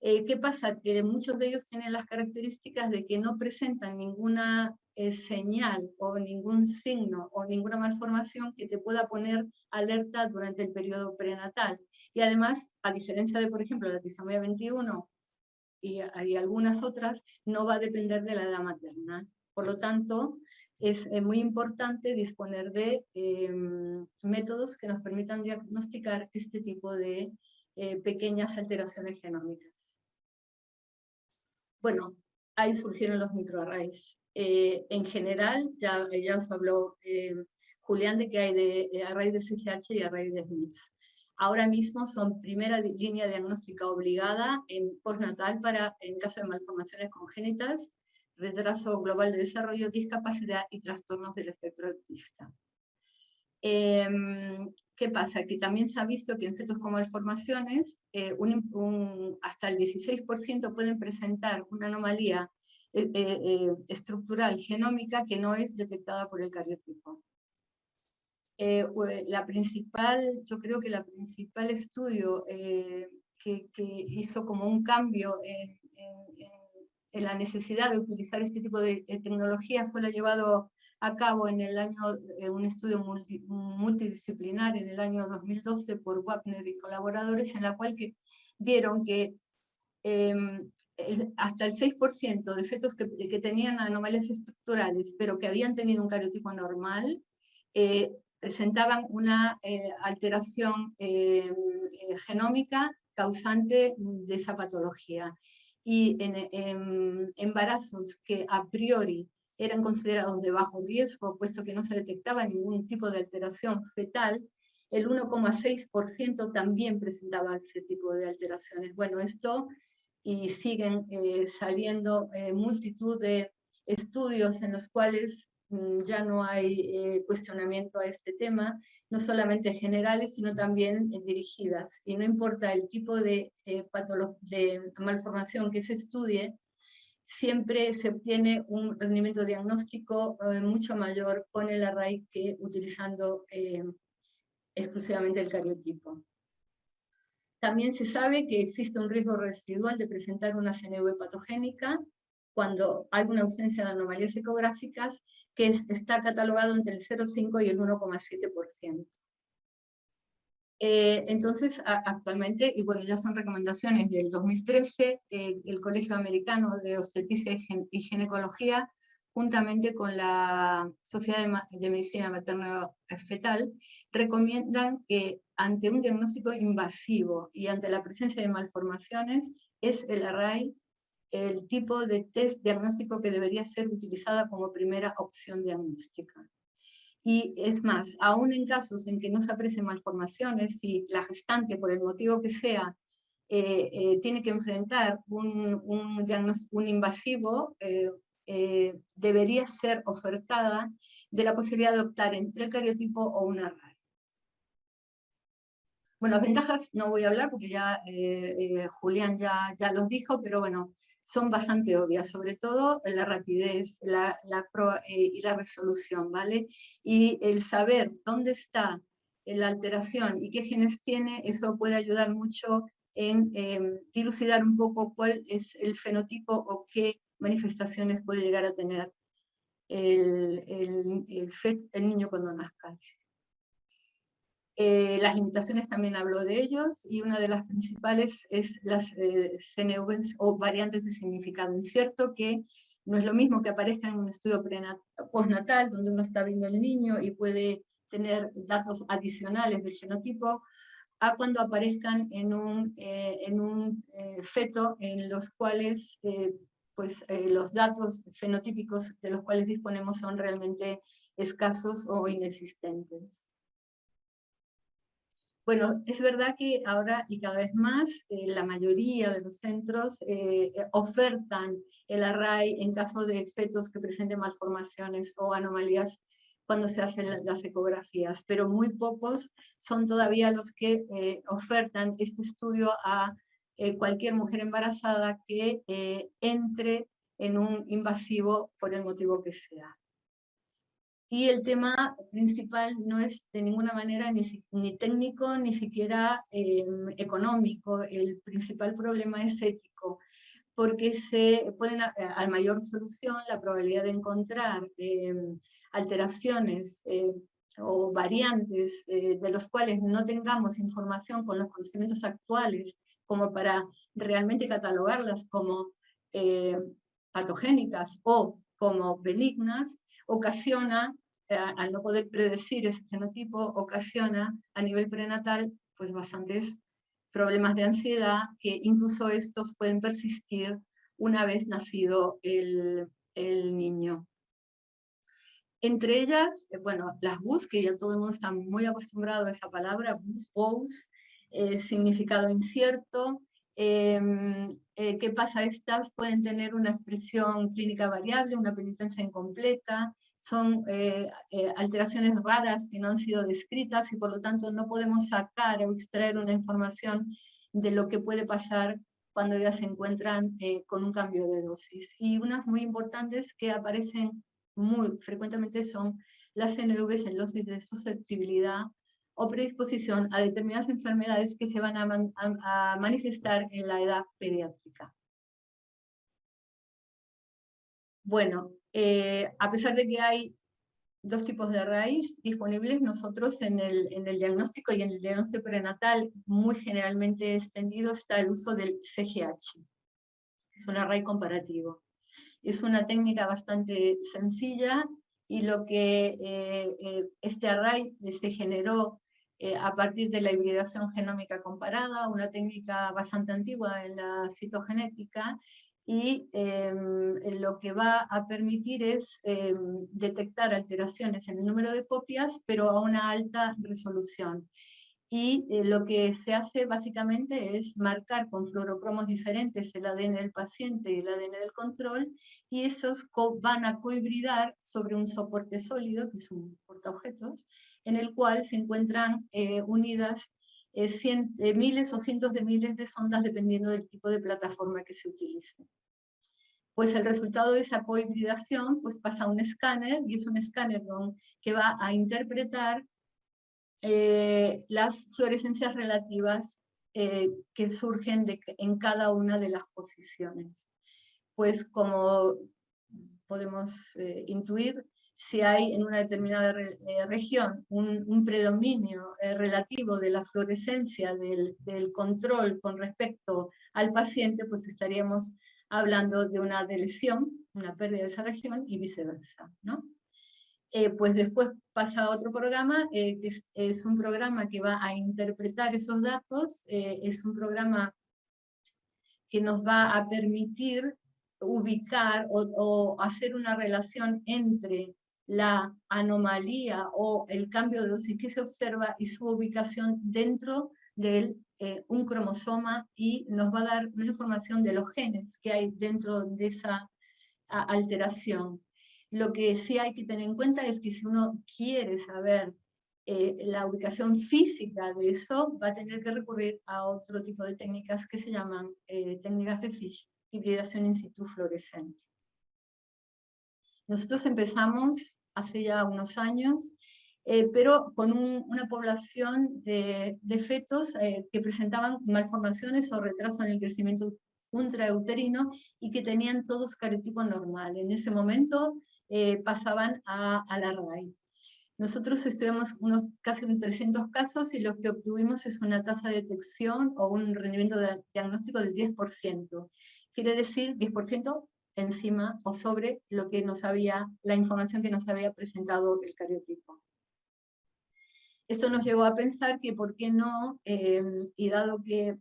¿Qué pasa? Que muchos de ellos tienen las características de que no presentan ninguna señal o ningún signo o ninguna malformación que te pueda poner alerta durante el periodo prenatal. Y además, a diferencia de, por ejemplo, la trisomía 21 y algunas otras, no va a depender de la edad materna. Por lo tanto, es muy importante disponer de métodos que nos permitan diagnosticar este tipo de pequeñas alteraciones genómicas. Bueno, ahí surgieron los microarrays. En general, ya os habló Julián de que hay arrays de CGH y arrays de SNPs. Ahora mismo son primera línea diagnóstica obligada en postnatal en caso de malformaciones congénitas, retraso global de desarrollo, discapacidad y trastornos del espectro autista. ¿qué pasa? Que también se ha visto que en fetos con malformaciones, hasta el 16% pueden presentar una anomalía estructural genómica que no es detectada por el cariotipo. Yo creo que la principal estudio que hizo como un cambio en la necesidad de utilizar este tipo de tecnología fue lo llevado a cabo en un estudio multidisciplinar en el año 2012 por Wapner y colaboradores, en la cual vieron que hasta el 6% de fetos que tenían anomalías estructurales, pero que habían tenido un cariotipo normal, presentaban una alteración genómica causante de esa patología. Y en embarazos que a priori eran considerados de bajo riesgo, puesto que no se detectaba ningún tipo de alteración fetal, el 1,6% también presentaba ese tipo de alteraciones. Bueno, esto, y siguen saliendo multitud de estudios en los cuales ya no hay cuestionamiento a este tema, no solamente generales, sino también dirigidas. Y no importa el tipo de malformación que se estudie, siempre se obtiene un rendimiento diagnóstico mucho mayor con el array que utilizando exclusivamente el cariotipo. También se sabe que existe un riesgo residual de presentar una CNV patogénica cuando hay una ausencia de anomalías ecográficas que está catalogado entre el 0,5 y el 1,7%. Entonces, actualmente, y bueno, ya son recomendaciones del 2013, el Colegio Americano de Obstetricia y Ginecología, juntamente con la Sociedad de Medicina Materno-Fetal, recomiendan que ante un diagnóstico invasivo y ante la presencia de malformaciones, es el array el tipo de test diagnóstico que debería ser utilizada como primera opción diagnóstica. Y es más, aún en casos en que no se aprecien malformaciones, si la gestante, por el motivo que sea, tiene que enfrentar un invasivo, debería ser ofertada de la posibilidad de optar entre el cariotipo o un array. Bueno, las ventajas no voy a hablar porque ya Julián ya los dijo, pero bueno, son bastante obvias, sobre todo la rapidez y la resolución, ¿vale? Y el saber dónde está la alteración y qué genes tiene, eso puede ayudar mucho en dilucidar un poco cuál es el fenotipo o qué manifestaciones puede llegar a tener el niño cuando nazca. Las limitaciones también hablo de ellos, y una de las principales es las CNVs o variantes de significado incierto, que no es lo mismo que aparezca en un estudio postnatal, donde uno está viendo al niño y puede tener datos adicionales del genotipo, a cuando aparezcan en un feto en los cuales los datos fenotípicos de los cuales disponemos son realmente escasos o inexistentes. Bueno, es verdad que ahora y cada vez más la mayoría de los centros ofertan el array en caso de fetos que presenten malformaciones o anomalías cuando se hacen las ecografías, pero muy pocos son todavía los que ofertan este estudio a cualquier mujer embarazada que entre en un invasivo por el motivo que sea. Y el tema principal no es de ninguna manera ni técnico, ni siquiera económico. El principal problema es ético, porque a mayor resolución la probabilidad de encontrar alteraciones o variantes de los cuales no tengamos información con los conocimientos actuales como para realmente catalogarlas como patogénicas o como benignas, ocasiona, al no poder predecir ese fenotipo, ocasiona a nivel prenatal pues bastantes problemas de ansiedad, que incluso estos pueden persistir una vez nacido el niño. Entre ellas, bueno, las BUS, que ya todo el mundo está muy acostumbrado a esa palabra, BUS, significado incierto. ¿Qué pasa? Estas pueden tener una expresión clínica variable, una penitencia incompleta, son alteraciones raras que no han sido descritas y por lo tanto no podemos sacar o extraer una información de lo que puede pasar cuando ya se encuentran con un cambio de dosis. Y unas muy importantes que aparecen muy frecuentemente son las CNVs en dosis de susceptibilidad o predisposición a determinadas enfermedades que se van a manifestar en la edad pediátrica. Bueno, a pesar de que hay dos tipos de raíz disponibles, nosotros en el diagnóstico y en el diagnóstico prenatal muy generalmente extendido está el uso del CGH. Es un array comparativo. Es una técnica bastante sencilla y lo que este array se generó a partir de la hibridación genómica comparada, una técnica bastante antigua en la citogenética, y lo que va a permitir es detectar alteraciones en el número de copias, pero a una alta resolución. Y lo que se hace básicamente es marcar con fluorocromos diferentes el ADN del paciente y el ADN del control, y esos van a cohibridar sobre un soporte sólido, que es un portaobjetos, en el cual se encuentran unidas miles o cientos de miles de sondas dependiendo del tipo de plataforma que se utilice. Pues el resultado de esa cohibridación pues pasa a un escáner, y es un escáner que va a interpretar las fluorescencias relativas que surgen en cada una de las posiciones. Pues como podemos intuir, si hay en una determinada región un predominio relativo de la fluorescencia del control con respecto al paciente, pues estaríamos hablando de una delesión, una pérdida de esa región y viceversa, ¿no? Pues después pasa a otro programa, que es un programa que va a interpretar esos datos, es un programa que nos va a permitir ubicar o hacer una relación entre la anomalía o el cambio de dosis que se observa y su ubicación dentro de un cromosoma, y nos va a dar una información de los genes que hay dentro de esa alteración. Lo que sí hay que tener en cuenta es que si uno quiere saber la ubicación física de eso, va a tener que recurrir a otro tipo de técnicas que se llaman técnicas de FISH, hibridación in situ fluorescente. Nosotros empezamos hace ya unos años, pero con una población de fetos que presentaban malformaciones o retraso en el crecimiento intrauterino y que tenían todos cariotipo normal. En ese momento pasaban a la RAI. Nosotros estudiamos casi 300 casos y lo que obtuvimos es una tasa de detección o un rendimiento diagnóstico del 10%. Quiere decir 10% encima o sobre lo que la información que nos había presentado el cariotipo. Esto nos llevó a pensar que por qué no, y dado que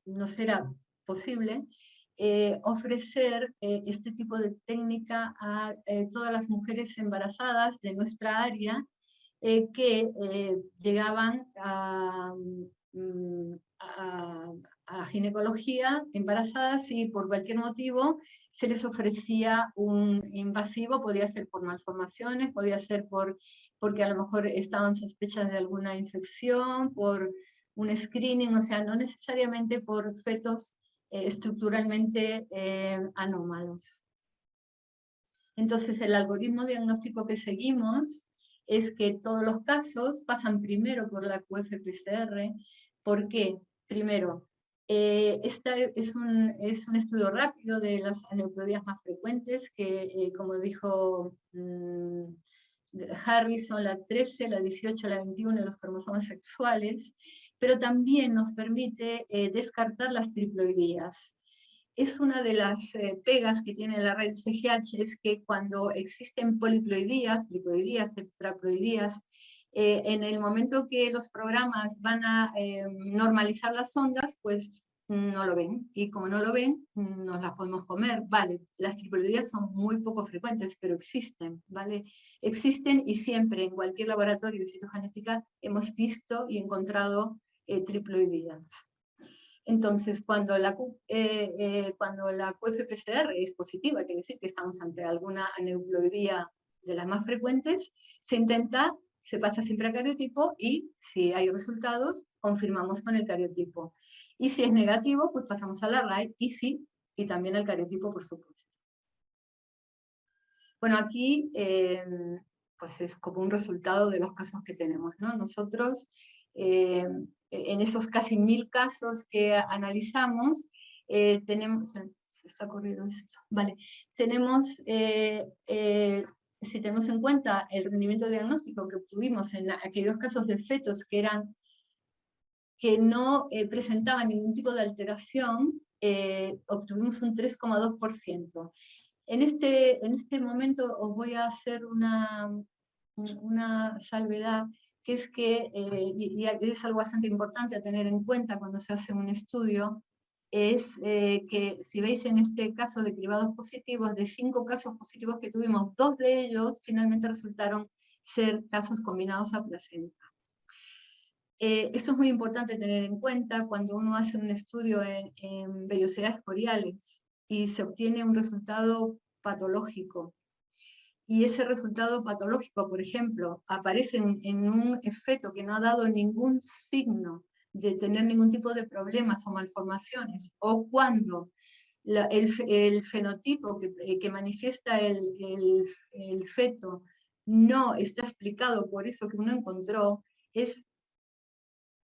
no será posible, ofrecer este tipo de técnica a todas las mujeres embarazadas de nuestra área que llegaban a ginecología embarazadas y por cualquier motivo se les ofrecía un invasivo, podía ser por malformaciones, podía ser porque a lo mejor estaban sospechas de alguna infección, por un screening, o sea, no necesariamente por fetos estructuralmente anómalos. Entonces el algoritmo diagnóstico que seguimos es que todos los casos pasan primero por la QF-PCR. ¿Por qué? Primero, este es un estudio rápido de las aneuploidías más frecuentes, que como dijo Harry, son la 13, la 18, la 21 de los cromosomas sexuales, pero también nos permite descartar las triploidías. Es una de las pegas que tiene la red CGH, es que cuando existen poliploidías, triploidías, tetraploidías, en el momento que los programas van a normalizar las ondas, pues no lo ven, y como no lo ven, nos las podemos comer, ¿vale? Las triploidías son muy poco frecuentes, pero existen, ¿vale? Existen, y siempre en cualquier laboratorio de citogenética hemos visto y encontrado triploidías. Entonces, cuando la QF-PCR es positiva, quiere decir que estamos ante alguna aneuploidía de las más frecuentes, se pasa siempre a cariotipo y si hay resultados, confirmamos con el cariotipo. Y si es negativo, pues pasamos a la RAI y también al cariotipo, por supuesto. Bueno, aquí pues es como un resultado de los casos que tenemos, ¿no? Nosotros, en esos casi 1000 casos que analizamos, tenemos... Se está corriendo esto. Vale. Tenemos, si tenemos en cuenta el rendimiento diagnóstico que obtuvimos en aquellos casos de fetos que no presentaban ningún tipo de alteración, obtuvimos un 3,2%. En este momento os voy a hacer una salvedad, que es que, y es algo bastante importante a tener en cuenta cuando se hace un estudio, es que si veis en este caso de cribados positivos, de 5 casos positivos que tuvimos, 2 de ellos finalmente resultaron ser casos combinados a placenta. Eso es muy importante tener en cuenta cuando uno hace un estudio en vellosidades coriales y se obtiene un resultado patológico. Y ese resultado patológico, por ejemplo, aparece en un feto que no ha dado ningún signo de tener ningún tipo de problemas o malformaciones, o cuando el fenotipo que manifiesta el feto no está explicado por eso que uno encontró, es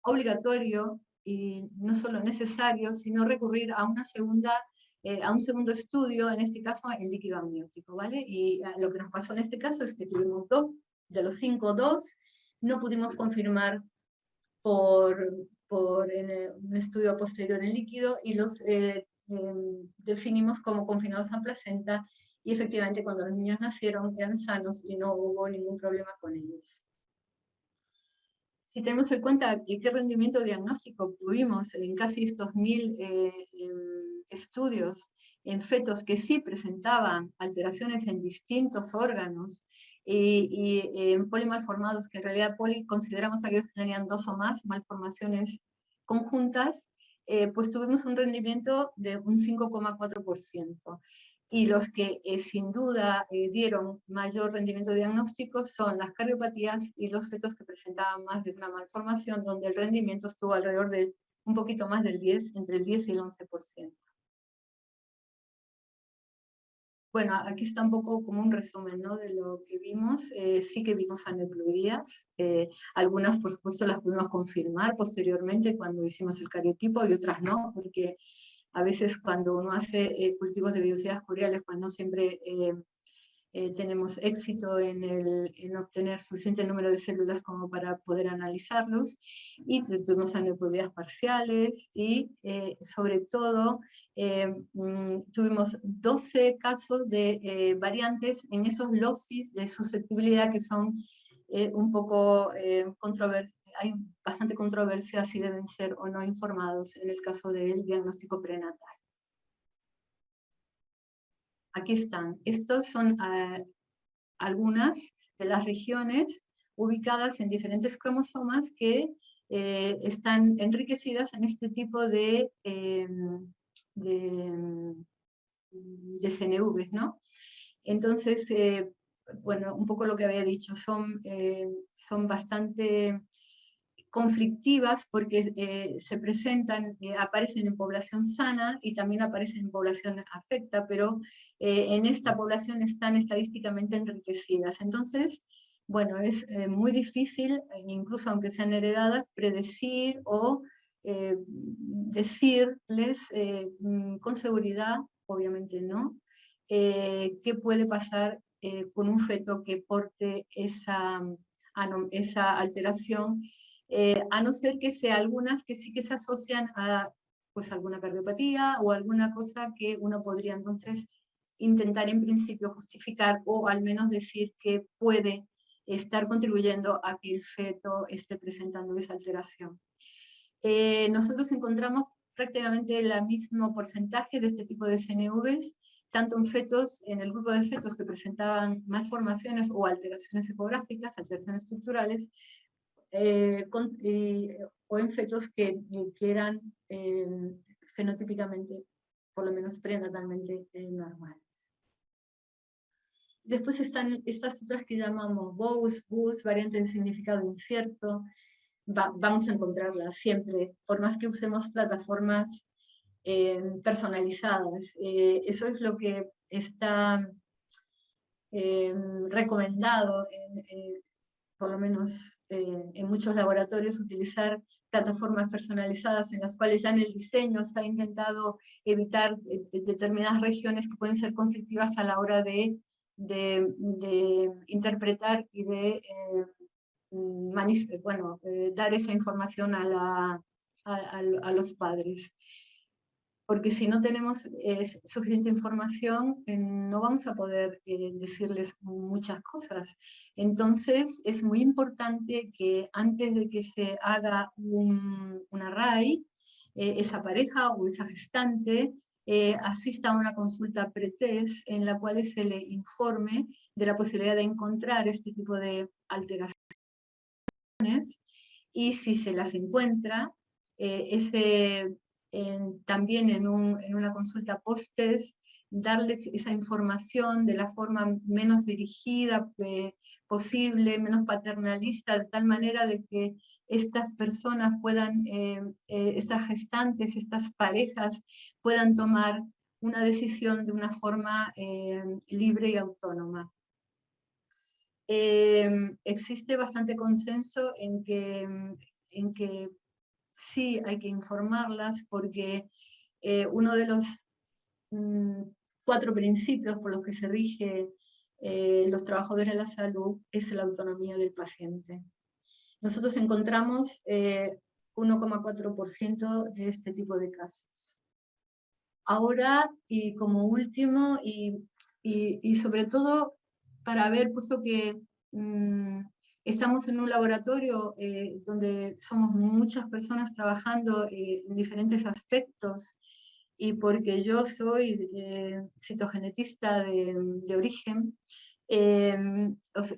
obligatorio y no solo necesario, sino recurrir a a un segundo estudio, en este caso el líquido amniótico, ¿vale? Y lo que nos pasó en este caso es que tuvimos 2, de los 5, 2, no pudimos confirmar por un estudio posterior en líquido y los definimos como confinados a placenta y efectivamente cuando los niños nacieron eran sanos y no hubo ningún problema con ellos. Si tenemos en cuenta qué rendimiento diagnóstico obtuvimos en casi estos 1000 estudios en fetos que sí presentaban alteraciones en distintos órganos y en polimalformados, que en realidad consideramos aquellos que tenían 2 o más malformaciones conjuntas, pues tuvimos un rendimiento de un 5,4%. Y los que sin duda dieron mayor rendimiento diagnóstico son las cardiopatías y los fetos que presentaban más de una malformación, donde el rendimiento estuvo alrededor de un poquito más del 10, entre el 10 y el 11%. Bueno, aquí está un poco como un resumen, ¿no?, de lo que vimos. Sí que vimos aneuploidías, algunas por supuesto las pudimos confirmar posteriormente cuando hicimos el cariotipo y otras no, porque a veces cuando uno hace cultivos de vellosidades coriales, pues no siempre tenemos éxito en obtener suficiente número de células como para poder analizarlos, y tuvimos aneuploidías parciales y sobre todo tuvimos 12 casos de variantes en esos locis de susceptibilidad que son un poco controversiales. Hay bastante controversia si deben ser o no informados en el caso del diagnóstico prenatal. Aquí están. Estos son algunas de las regiones ubicadas en diferentes cromosomas que están enriquecidas en este tipo de CNVs, ¿no? Entonces, bueno, un poco lo que había dicho, son bastante conflictivas porque se presentan, aparecen en población sana y también aparecen en población afecta, pero en esta población están estadísticamente enriquecidas. Entonces, bueno, es muy difícil, incluso aunque sean heredadas, predecir o decirles con seguridad, obviamente no, qué puede pasar con un feto que porte esa alteración, a no ser que sea algunas que sí que se asocian a pues, alguna cardiopatía o alguna cosa que uno podría entonces intentar en principio justificar o al menos decir que puede estar contribuyendo a que el feto esté presentando esa alteración. Nosotros encontramos prácticamente el mismo porcentaje de este tipo de CNVs, tanto en fetos, en el grupo de fetos que presentaban malformaciones o alteraciones ecográficas, alteraciones estructurales, o en fetos que eran fenotípicamente, por lo menos prenatalmente, normales. Después están estas otras que llamamos BOWS, variantes de significado incierto. Vamos a encontrarlas siempre, por más que usemos plataformas personalizadas. Eso es lo que está recomendado, por lo menos en muchos laboratorios, utilizar plataformas personalizadas en las cuales ya en el diseño se ha intentado evitar determinadas regiones que pueden ser conflictivas a la hora de interpretar y de dar esa información a los padres. Porque si no tenemos suficiente información, no vamos a poder decirles muchas cosas. Entonces, es muy importante que antes de que se haga un array, esa pareja o esa gestante asista a una consulta pretest en la cual se le informe de la posibilidad de encontrar este tipo de alteraciones, y si se las encuentra, también en una consulta post-test, darles esa información de la forma menos dirigida posible, menos paternalista, de tal manera de que estas personas puedan, estas gestantes, estas parejas, puedan tomar una decisión de una forma libre y autónoma. Existe bastante consenso en que sí hay que informarlas, porque uno de los 4 principios por los que se rige los trabajadores de la salud es la autonomía del paciente. Nosotros encontramos 1,4% de este tipo de casos. Ahora, y como último, y sobre todo para ver, puesto que estamos en un laboratorio donde somos muchas personas trabajando en diferentes aspectos, y porque yo soy citogenetista de origen, os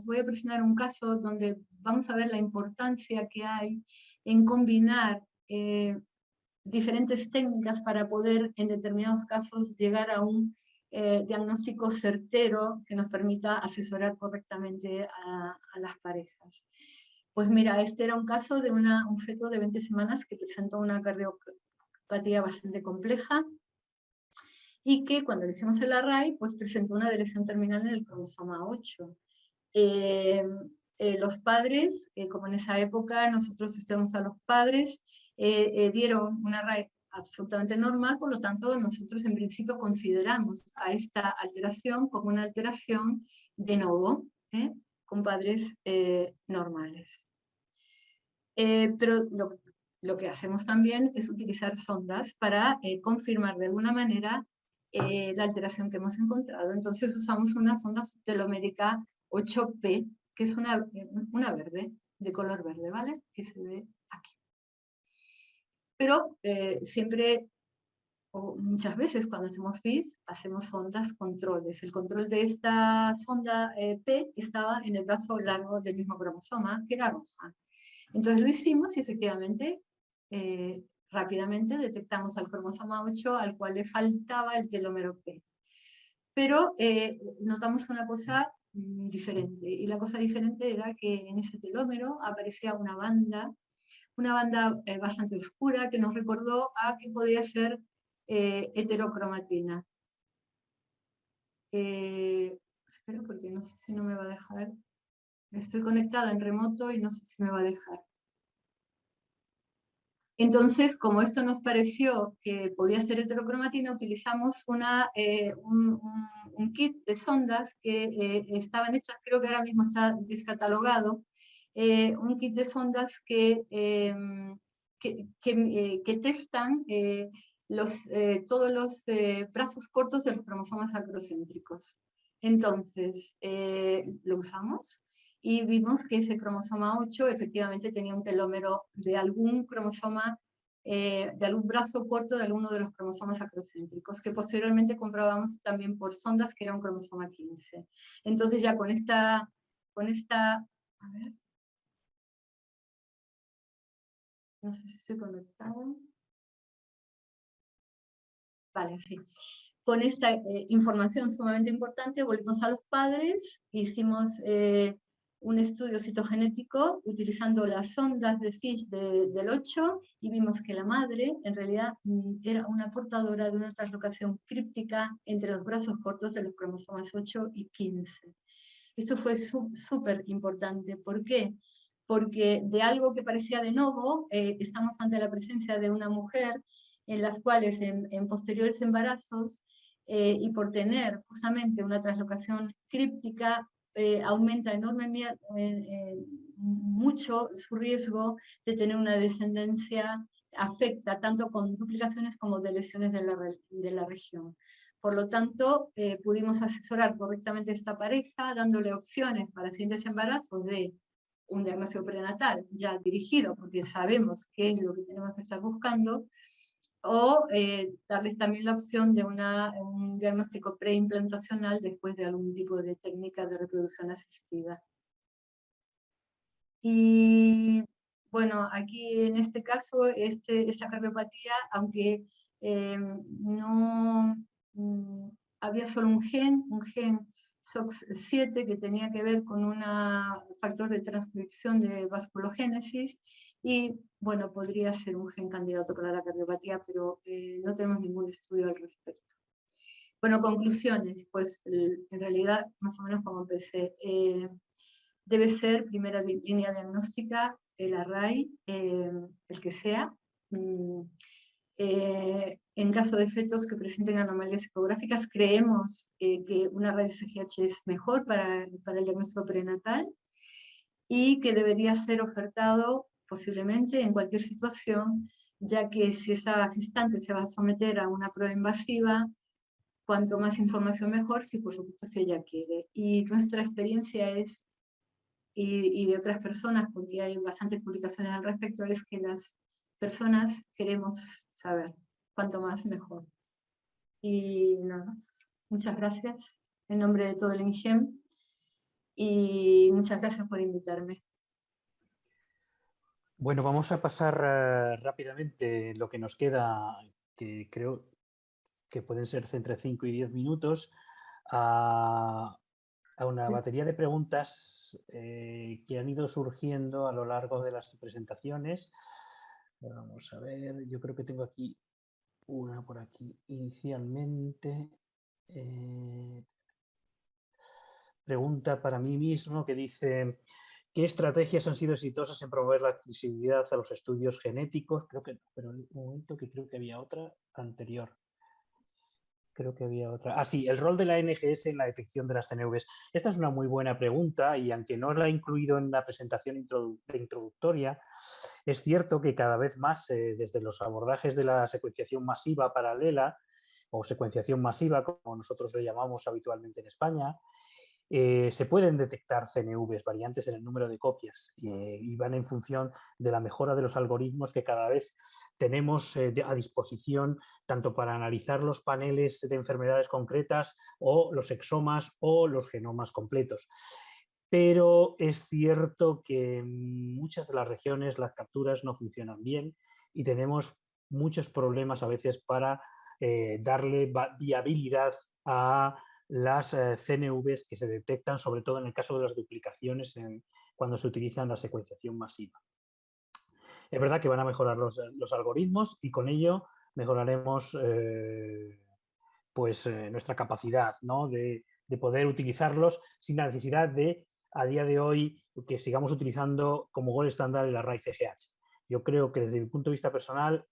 voy a presentar un caso donde vamos a ver la importancia que hay en combinar diferentes técnicas para poder, en determinados casos, llegar a un diagnóstico certero que nos permita asesorar correctamente a las parejas. Pues mira, este era un caso de un feto de 20 semanas que presentó una cardiopatía bastante compleja, y que cuando le hicimos el array, pues presentó una lesión terminal en el cromosoma 8. Los padres, como en esa época nosotros estudiamos a los padres, dieron un array absolutamente normal, por lo tanto nosotros en principio consideramos a esta alteración como una alteración de novo, con padres normales. Pero lo que hacemos también es utilizar sondas para confirmar de alguna manera la alteración que hemos encontrado. Entonces usamos una sonda subtelomérica 8P, que es una verde, de color verde, ¿vale? Que se ve aquí. Pero siempre, o muchas veces cuando hacemos FIS, hacemos sondas controles. El control de esta sonda P estaba en el brazo largo del mismo cromosoma, que era roja. Entonces lo hicimos y efectivamente, rápidamente detectamos al cromosoma 8 al cual le faltaba el telómero P. Pero notamos una cosa diferente, y la cosa diferente era que en ese telómero aparecía una banda bastante oscura que nos recordó a que podía ser heterocromatina. Espero, porque no sé si no me va a dejar. Estoy conectada en remoto y no sé si me va a dejar. Entonces, como esto nos pareció que podía ser heterocromatina, utilizamos un kit de sondas que estaban hechas, creo que ahora mismo está descatalogado, un kit de sondas que testan todos los brazos cortos de los cromosomas acrocéntricos. Entonces, lo usamos y vimos que ese cromosoma 8 efectivamente tenía un telómero de algún cromosoma, de algún brazo corto de alguno de los cromosomas acrocéntricos, que posteriormente comprobamos también por sondas que era un cromosoma 15. Entonces ya con esta, a ver, no sé si estoy conectada. Vale, sí. con esta información sumamente importante, volvimos a los padres, hicimos un estudio citogenético utilizando las sondas de FISH del 8 y vimos que la madre en realidad era una portadora de una translocación críptica entre los brazos cortos de los cromosomas 8 y 15. Esto fue súper importante. ¿Por qué? Porque de algo que parecía de novo, estamos ante la presencia de una mujer en las cuales en posteriores embarazos y por tener justamente una translocación críptica, aumenta mucho su riesgo de tener una descendencia afecta tanto con duplicaciones como de lesiones de la región. Por lo tanto, pudimos asesorar correctamente a esta pareja, dándole opciones para siguientes embarazos de un diagnóstico prenatal ya dirigido, porque sabemos qué es lo que tenemos que estar buscando, o darles también la opción de un diagnóstico preimplantacional después de algún tipo de técnica de reproducción asistida. Y bueno, aquí en este caso, esta cardiopatía, aunque no había solo un gen SOX7 que tenía que ver con un factor de transcripción de vasculogénesis, y bueno, podría ser un gen candidato para la cardiopatía, pero no tenemos ningún estudio al respecto. Bueno, conclusiones, pues en realidad más o menos como empecé. Debe ser primera línea diagnóstica, el array, el que sea. En caso de fetos que presenten anomalías ecográficas, creemos que un array de CGH es mejor para el diagnóstico prenatal y que debería ser ofertado posiblemente en cualquier situación, ya que si esa gestante se va a someter a una prueba invasiva, cuanto más información mejor, si por supuesto si ella quiere. Y nuestra experiencia es, y de otras personas, porque hay bastantes publicaciones al respecto, es que las personas queremos saber, cuanto más mejor. Y nada más. Muchas gracias en nombre de todo el INGEM y muchas gracias por invitarme. Bueno, vamos a pasar rápidamente lo que nos queda, que creo que pueden ser entre 5 y 10 minutos, a una batería de preguntas que han ido surgiendo a lo largo de las presentaciones. Vamos a ver, yo creo que tengo aquí una por aquí inicialmente. Pregunta para mí mismo que dice: ¿qué estrategias han sido exitosas en promover la accesibilidad a los estudios genéticos? Creo que, pero un momento, que creo que había otra anterior. Creo que había otra. Ah, sí, el rol de la NGS en la detección de las CNVs. Esta es una muy buena pregunta y aunque no la he incluido en la presentación introductoria, es cierto que cada vez más, desde los abordajes de la secuenciación masiva paralela o secuenciación masiva, como nosotros le llamamos habitualmente en España, se pueden detectar CNVs, variantes en el número de copias, y van en función de la mejora de los algoritmos que cada vez tenemos a disposición, tanto para analizar los paneles de enfermedades concretas o los exomas o los genomas completos. Pero es cierto que en muchas de las regiones las capturas no funcionan bien y tenemos muchos problemas a veces para darle viabilidad a las CNVs que se detectan, sobre todo en el caso de las duplicaciones cuando se utiliza la secuenciación masiva. Es verdad que van a mejorar los algoritmos y con ello mejoraremos nuestra capacidad, ¿no?, de poder utilizarlos sin la necesidad de, a día de hoy, que sigamos utilizando como gold estándar el array CGH. Yo creo que desde mi punto de vista personal,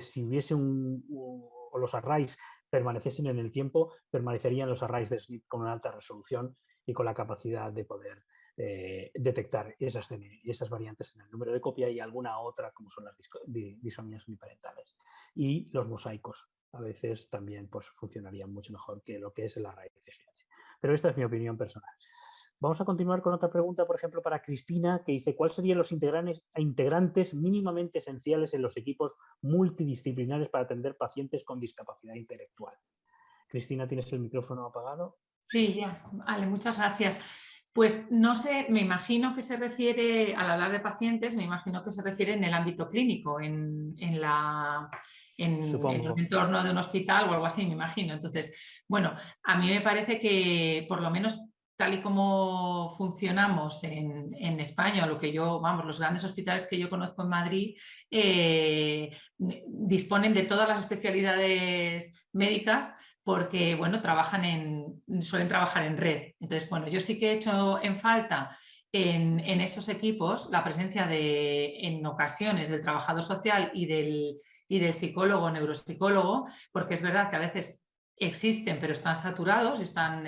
si hubiese o los arrays permaneciesen en el tiempo, permanecerían los arrays de SNP con una alta resolución y con la capacidad de poder detectar esas variantes en el número de copia y alguna otra, como son las disomias uniparentales. Y los mosaicos a veces también pues, funcionarían mucho mejor que lo que es el array CGH. Pero esta es mi opinión personal. Vamos a continuar con otra pregunta, por ejemplo, para Cristina, que dice: ¿cuáles serían los integrantes mínimamente esenciales en los equipos multidisciplinares para atender pacientes con discapacidad intelectual? Cristina, ¿tienes el micrófono apagado? Sí, ya. Vale, muchas gracias. Pues no sé, me imagino que se refiere, al hablar de pacientes, me imagino que se refiere en el ámbito clínico, en el Supongo. entorno de un hospital o algo así, me imagino. Entonces, bueno, a mí me parece que por lo menos tal y como funcionamos en España, lo que yo, vamos, los grandes hospitales que yo conozco en Madrid, disponen de todas las especialidades médicas porque, bueno, suelen trabajar en red. Entonces, bueno, yo sí que he hecho en falta en esos equipos la presencia en ocasiones del trabajador social y del psicólogo o neuropsicólogo, porque es verdad que a veces existen, pero están saturados, están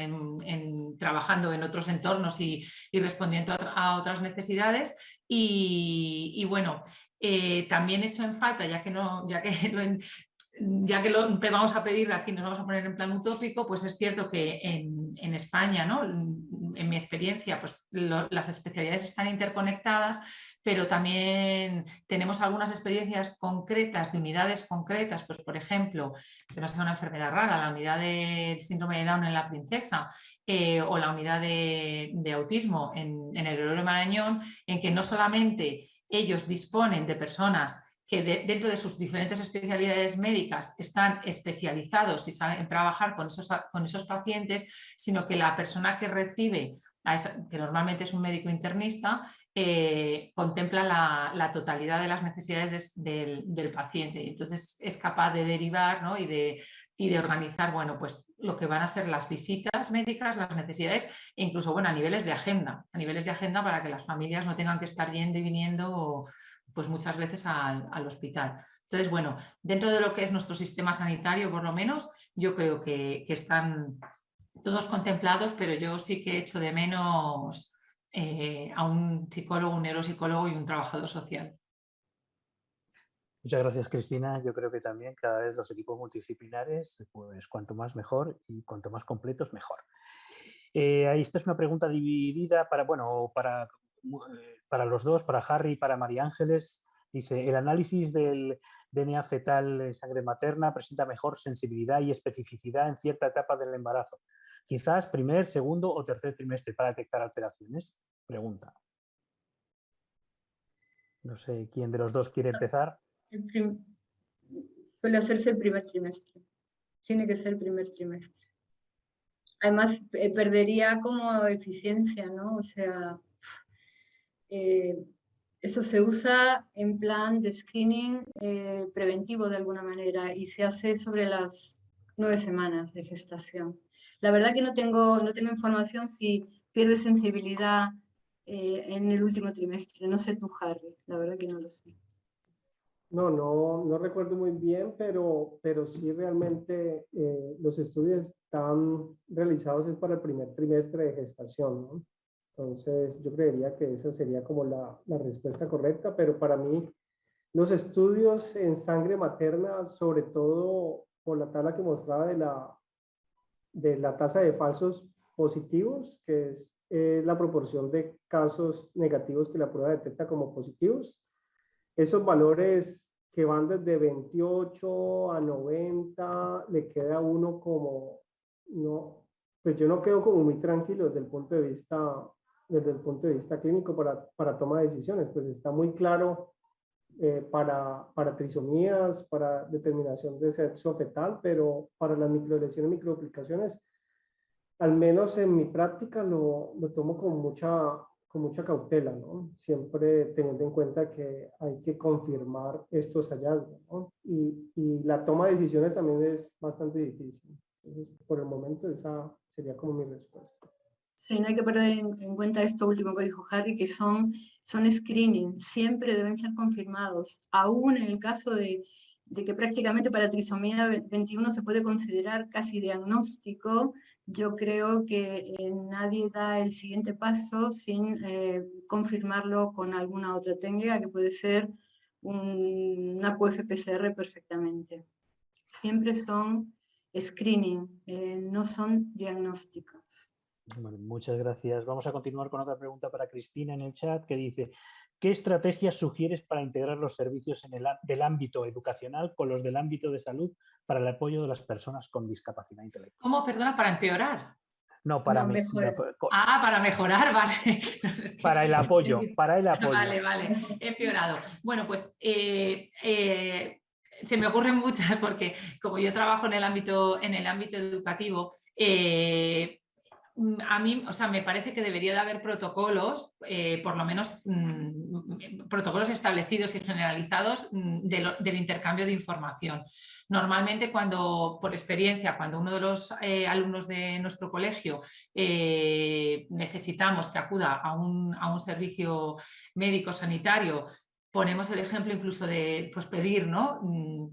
trabajando en otros entornos y respondiendo a otras necesidades. Y bueno, también he hecho en falta, ya que vamos a pedir aquí, nos vamos a poner en plan utópico, pues es cierto que en España, ¿no? En mi experiencia, pues las especialidades están interconectadas, pero también tenemos algunas experiencias concretas de unidades concretas, pues por ejemplo, que no sea una enfermedad rara, la unidad del síndrome de Down en La Princesa o la unidad de autismo en el Gregorio Marañón, en que no solamente ellos disponen de personas que dentro de sus diferentes especialidades médicas están especializados y saben trabajar con esos pacientes, sino que la persona que recibe, que normalmente es un médico internista, contempla la totalidad de las necesidades del paciente. Y entonces es capaz de derivar, ¿no? y de organizar, bueno, pues lo que van a ser las visitas médicas, las necesidades, e incluso, bueno, a niveles de agenda para que las familias no tengan que estar yendo y viniendo pues muchas veces al hospital. Entonces, bueno, dentro de lo que es nuestro sistema sanitario, por lo menos, yo creo que están todos contemplados, pero yo sí que echo de menos a un psicólogo, un neuropsicólogo y un trabajador social. Muchas gracias, Cristina. Yo creo que también cada vez los equipos multidisciplinares, pues cuanto más mejor y cuanto más completos, mejor. Esta es una pregunta dividida para los dos, para Harry y para María Ángeles. Dice, el análisis del DNA fetal en sangre materna presenta mejor sensibilidad y especificidad en cierta etapa del embarazo. Quizás primer, segundo o tercer trimestre para detectar alteraciones. Pregunta. No sé quién de los dos quiere empezar. Suele hacerse el primer trimestre. Tiene que ser el primer trimestre. Además, perdería como eficiencia, ¿no? O sea, eso se usa en plan de screening preventivo de alguna manera y se hace sobre las 9 semanas de gestación. La verdad que no tengo información si pierde sensibilidad en el último trimestre. No sé tú, Harry, la verdad que no lo sé. No recuerdo muy bien, pero sí realmente los estudios están realizados es para el primer trimestre de gestación, ¿no? Entonces yo creería que esa sería como la respuesta correcta, pero para mí los estudios en sangre materna, sobre todo por la tabla que mostraba de la tasa de falsos positivos, que es la proporción de casos negativos que la prueba detecta como positivos, esos valores que van desde 28 a 90, le queda a uno como, no, pues yo no quedo como muy tranquilo desde el punto de vista clínico para toma de decisiones, pues está muy claro para trisomías, para determinación de sexo fetal, pero para las microlesiones, microaplicaciones, al menos en mi práctica lo tomo con mucha cautela, ¿no? Siempre teniendo en cuenta que hay que confirmar estos hallazgos, ¿no? Y la toma de decisiones también es bastante difícil. Entonces, por el momento esa sería como mi respuesta. Sí, no hay que perder en cuenta esto último que dijo Harry, que son screening, siempre deben ser confirmados, aún en el caso de que prácticamente para trisomía 21 se puede considerar casi diagnóstico. Yo creo que nadie da el siguiente paso sin confirmarlo con alguna otra técnica, que puede ser una QFPCR perfectamente. Siempre son screening, no son diagnósticos. Bueno, muchas gracias. Vamos a continuar con otra pregunta para Cristina en el chat que dice, ¿qué estrategias sugieres para integrar los servicios del ámbito educacional con los del ámbito de salud para el apoyo de las personas con discapacidad intelectual? ¿Cómo? Perdona, para empeorar. No, para No, mí. mejor. Ah, para mejorar, vale. Es que- Para el apoyo, para el apoyo. Vale, vale, he empeorado. Bueno, pues se me ocurren muchas porque como yo trabajo en el ámbito educativo, a mí, o sea, me parece que debería de haber protocolos, por lo menos protocolos establecidos y generalizados del intercambio de información. Normalmente por experiencia, cuando uno de los alumnos de nuestro colegio necesitamos que acuda a un servicio médico sanitario, ponemos el ejemplo incluso de pues, pedir, ¿no?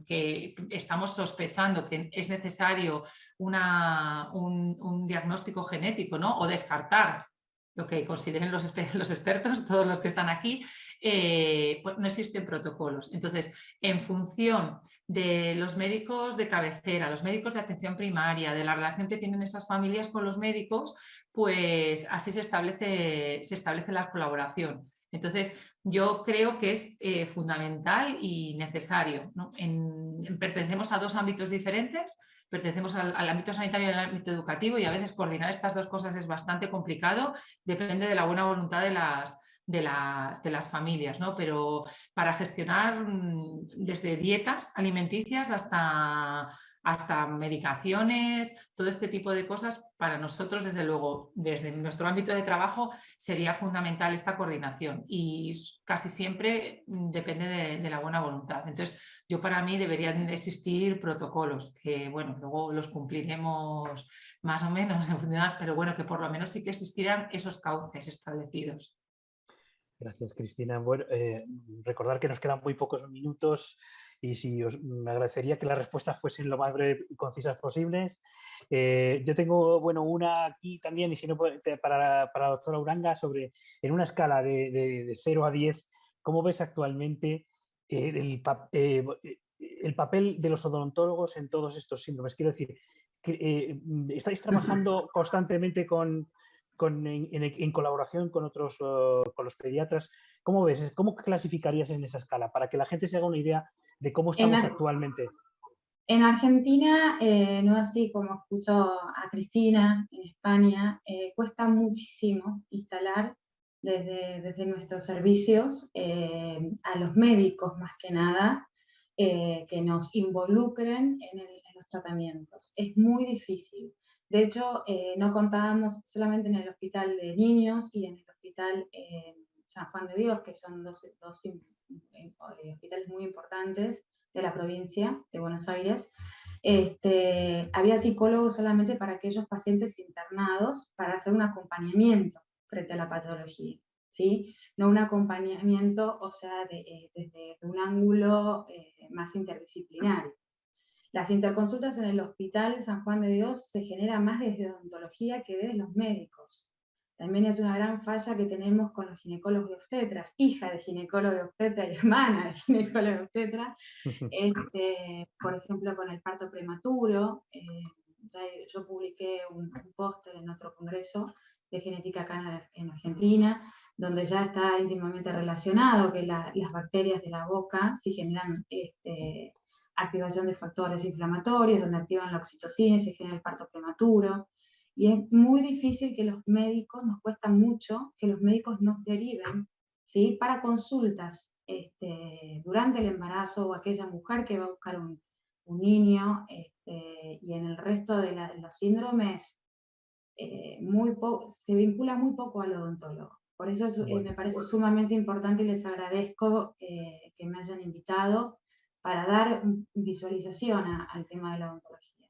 Que estamos sospechando que es necesario un diagnóstico genético, ¿no? O descartar lo que consideren los expertos, todos los que están aquí, pues no existen protocolos. Entonces, en función de los médicos de cabecera, los médicos de atención primaria, de la relación que tienen esas familias con los médicos, pues así se establece la colaboración. Entonces, yo creo que es fundamental y necesario, ¿no? Pertenecemos a dos ámbitos diferentes, pertenecemos al ámbito sanitario y al ámbito educativo y a veces coordinar estas dos cosas es bastante complicado, depende de la buena voluntad de las familias, ¿no? Pero para gestionar desde dietas alimenticias hasta medicaciones, todo este tipo de cosas, para nosotros, desde luego, desde nuestro ámbito de trabajo, sería fundamental esta coordinación y casi siempre depende de la buena voluntad. Entonces, para mí deberían existir protocolos que, bueno, luego los cumpliremos más o menos, pero bueno, que por lo menos sí que existieran esos cauces establecidos. Gracias, Cristina. Bueno, recordar que nos quedan muy pocos minutos y me agradecería que las respuestas fuesen lo más breves y concisas posibles. Yo tengo, bueno, una aquí también, y si no, para la doctora Uranga, en una escala de 0 a 10, ¿cómo ves actualmente el papel de los odontólogos en todos estos síndromes? Quiero decir, ¿estáis trabajando constantemente en colaboración con otros, con los pediatras? ¿Cómo ves? ¿Cómo clasificarías en esa escala? Para que la gente se haga una idea de cómo estamos actualmente. En Argentina, no así como escucho a Cristina, en España, cuesta muchísimo instalar desde nuestros servicios a los médicos, más que nada, que nos involucren en los tratamientos. Es muy difícil. De hecho, no contábamos solamente en el hospital de niños y en el hospital San Juan de Dios, que son dos hospitales muy importantes de la provincia de Buenos Aires. Había psicólogos solamente para aquellos pacientes internados para hacer un acompañamiento frente a la patología, ¿sí? No un acompañamiento, o sea, desde un ángulo más interdisciplinario. Las interconsultas en el Hospital San Juan de Dios se generan más desde odontología que desde los médicos. También es una gran falla que tenemos con los ginecólogos y obstetras, hija de ginecólogo y obstetra y hermana de ginecólogo y obstetra, por ejemplo, con el parto prematuro. Yo publiqué un póster en otro congreso de genética acá en Argentina, donde ya está íntimamente relacionado que las bacterias de la boca sí generan activación de factores inflamatorios, donde activan la oxitocina y se genera el parto prematuro. Y es muy difícil que los médicos, nos cuesta mucho que los médicos nos deriven, ¿sí? Para consultas durante el embarazo, o aquella mujer que va a buscar un niño, y en el resto de los síndromes se vincula muy poco al odontólogo. Por eso me parece sumamente importante y les agradezco que me hayan invitado para dar visualización al tema de la odontología.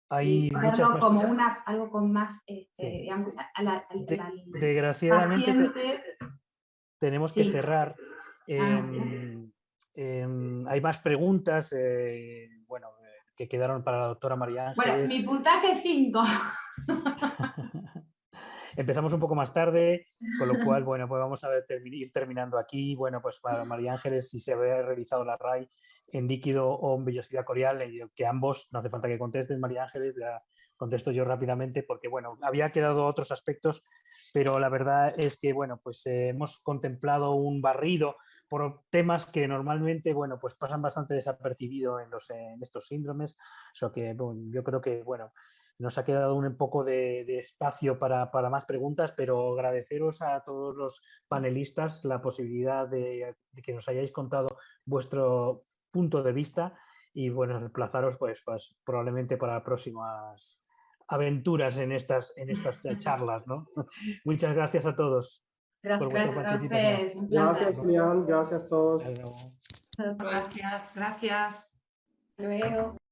Hay muchas más... como algo con más, sí. digamos, desgraciadamente paciente. tenemos que cerrar. Hay más preguntas, bueno, que quedaron para la doctora María Ángeles. Bueno, mi puntaje es 5. Empezamos un poco más tarde, con lo cual, bueno, pues vamos a ir terminando aquí. Bueno, pues para María Ángeles, si se había realizado la RAI en líquido o en vellosidad corial, que ambos, no hace falta que contestes, María Ángeles, ya contesto yo rápidamente, porque, bueno, había quedado otros aspectos, pero la verdad es que, bueno, pues hemos contemplado un barrido por temas que normalmente, bueno, pues pasan bastante desapercibido en estos síndromes. O sea que, bueno, yo creo que, bueno, Nos ha quedado un poco de espacio para más preguntas, pero agradeceros a todos los panelistas la posibilidad de que nos hayáis contado vuestro punto de vista y bueno, emplazaros pues probablemente para próximas aventuras en estas charlas, ¿no? Muchas gracias a todos por vuestra Gracias a participación. ustedes, un placer. Gracias, Julián. Gracias a todos. Hasta luego. Gracias, gracias. Hasta luego.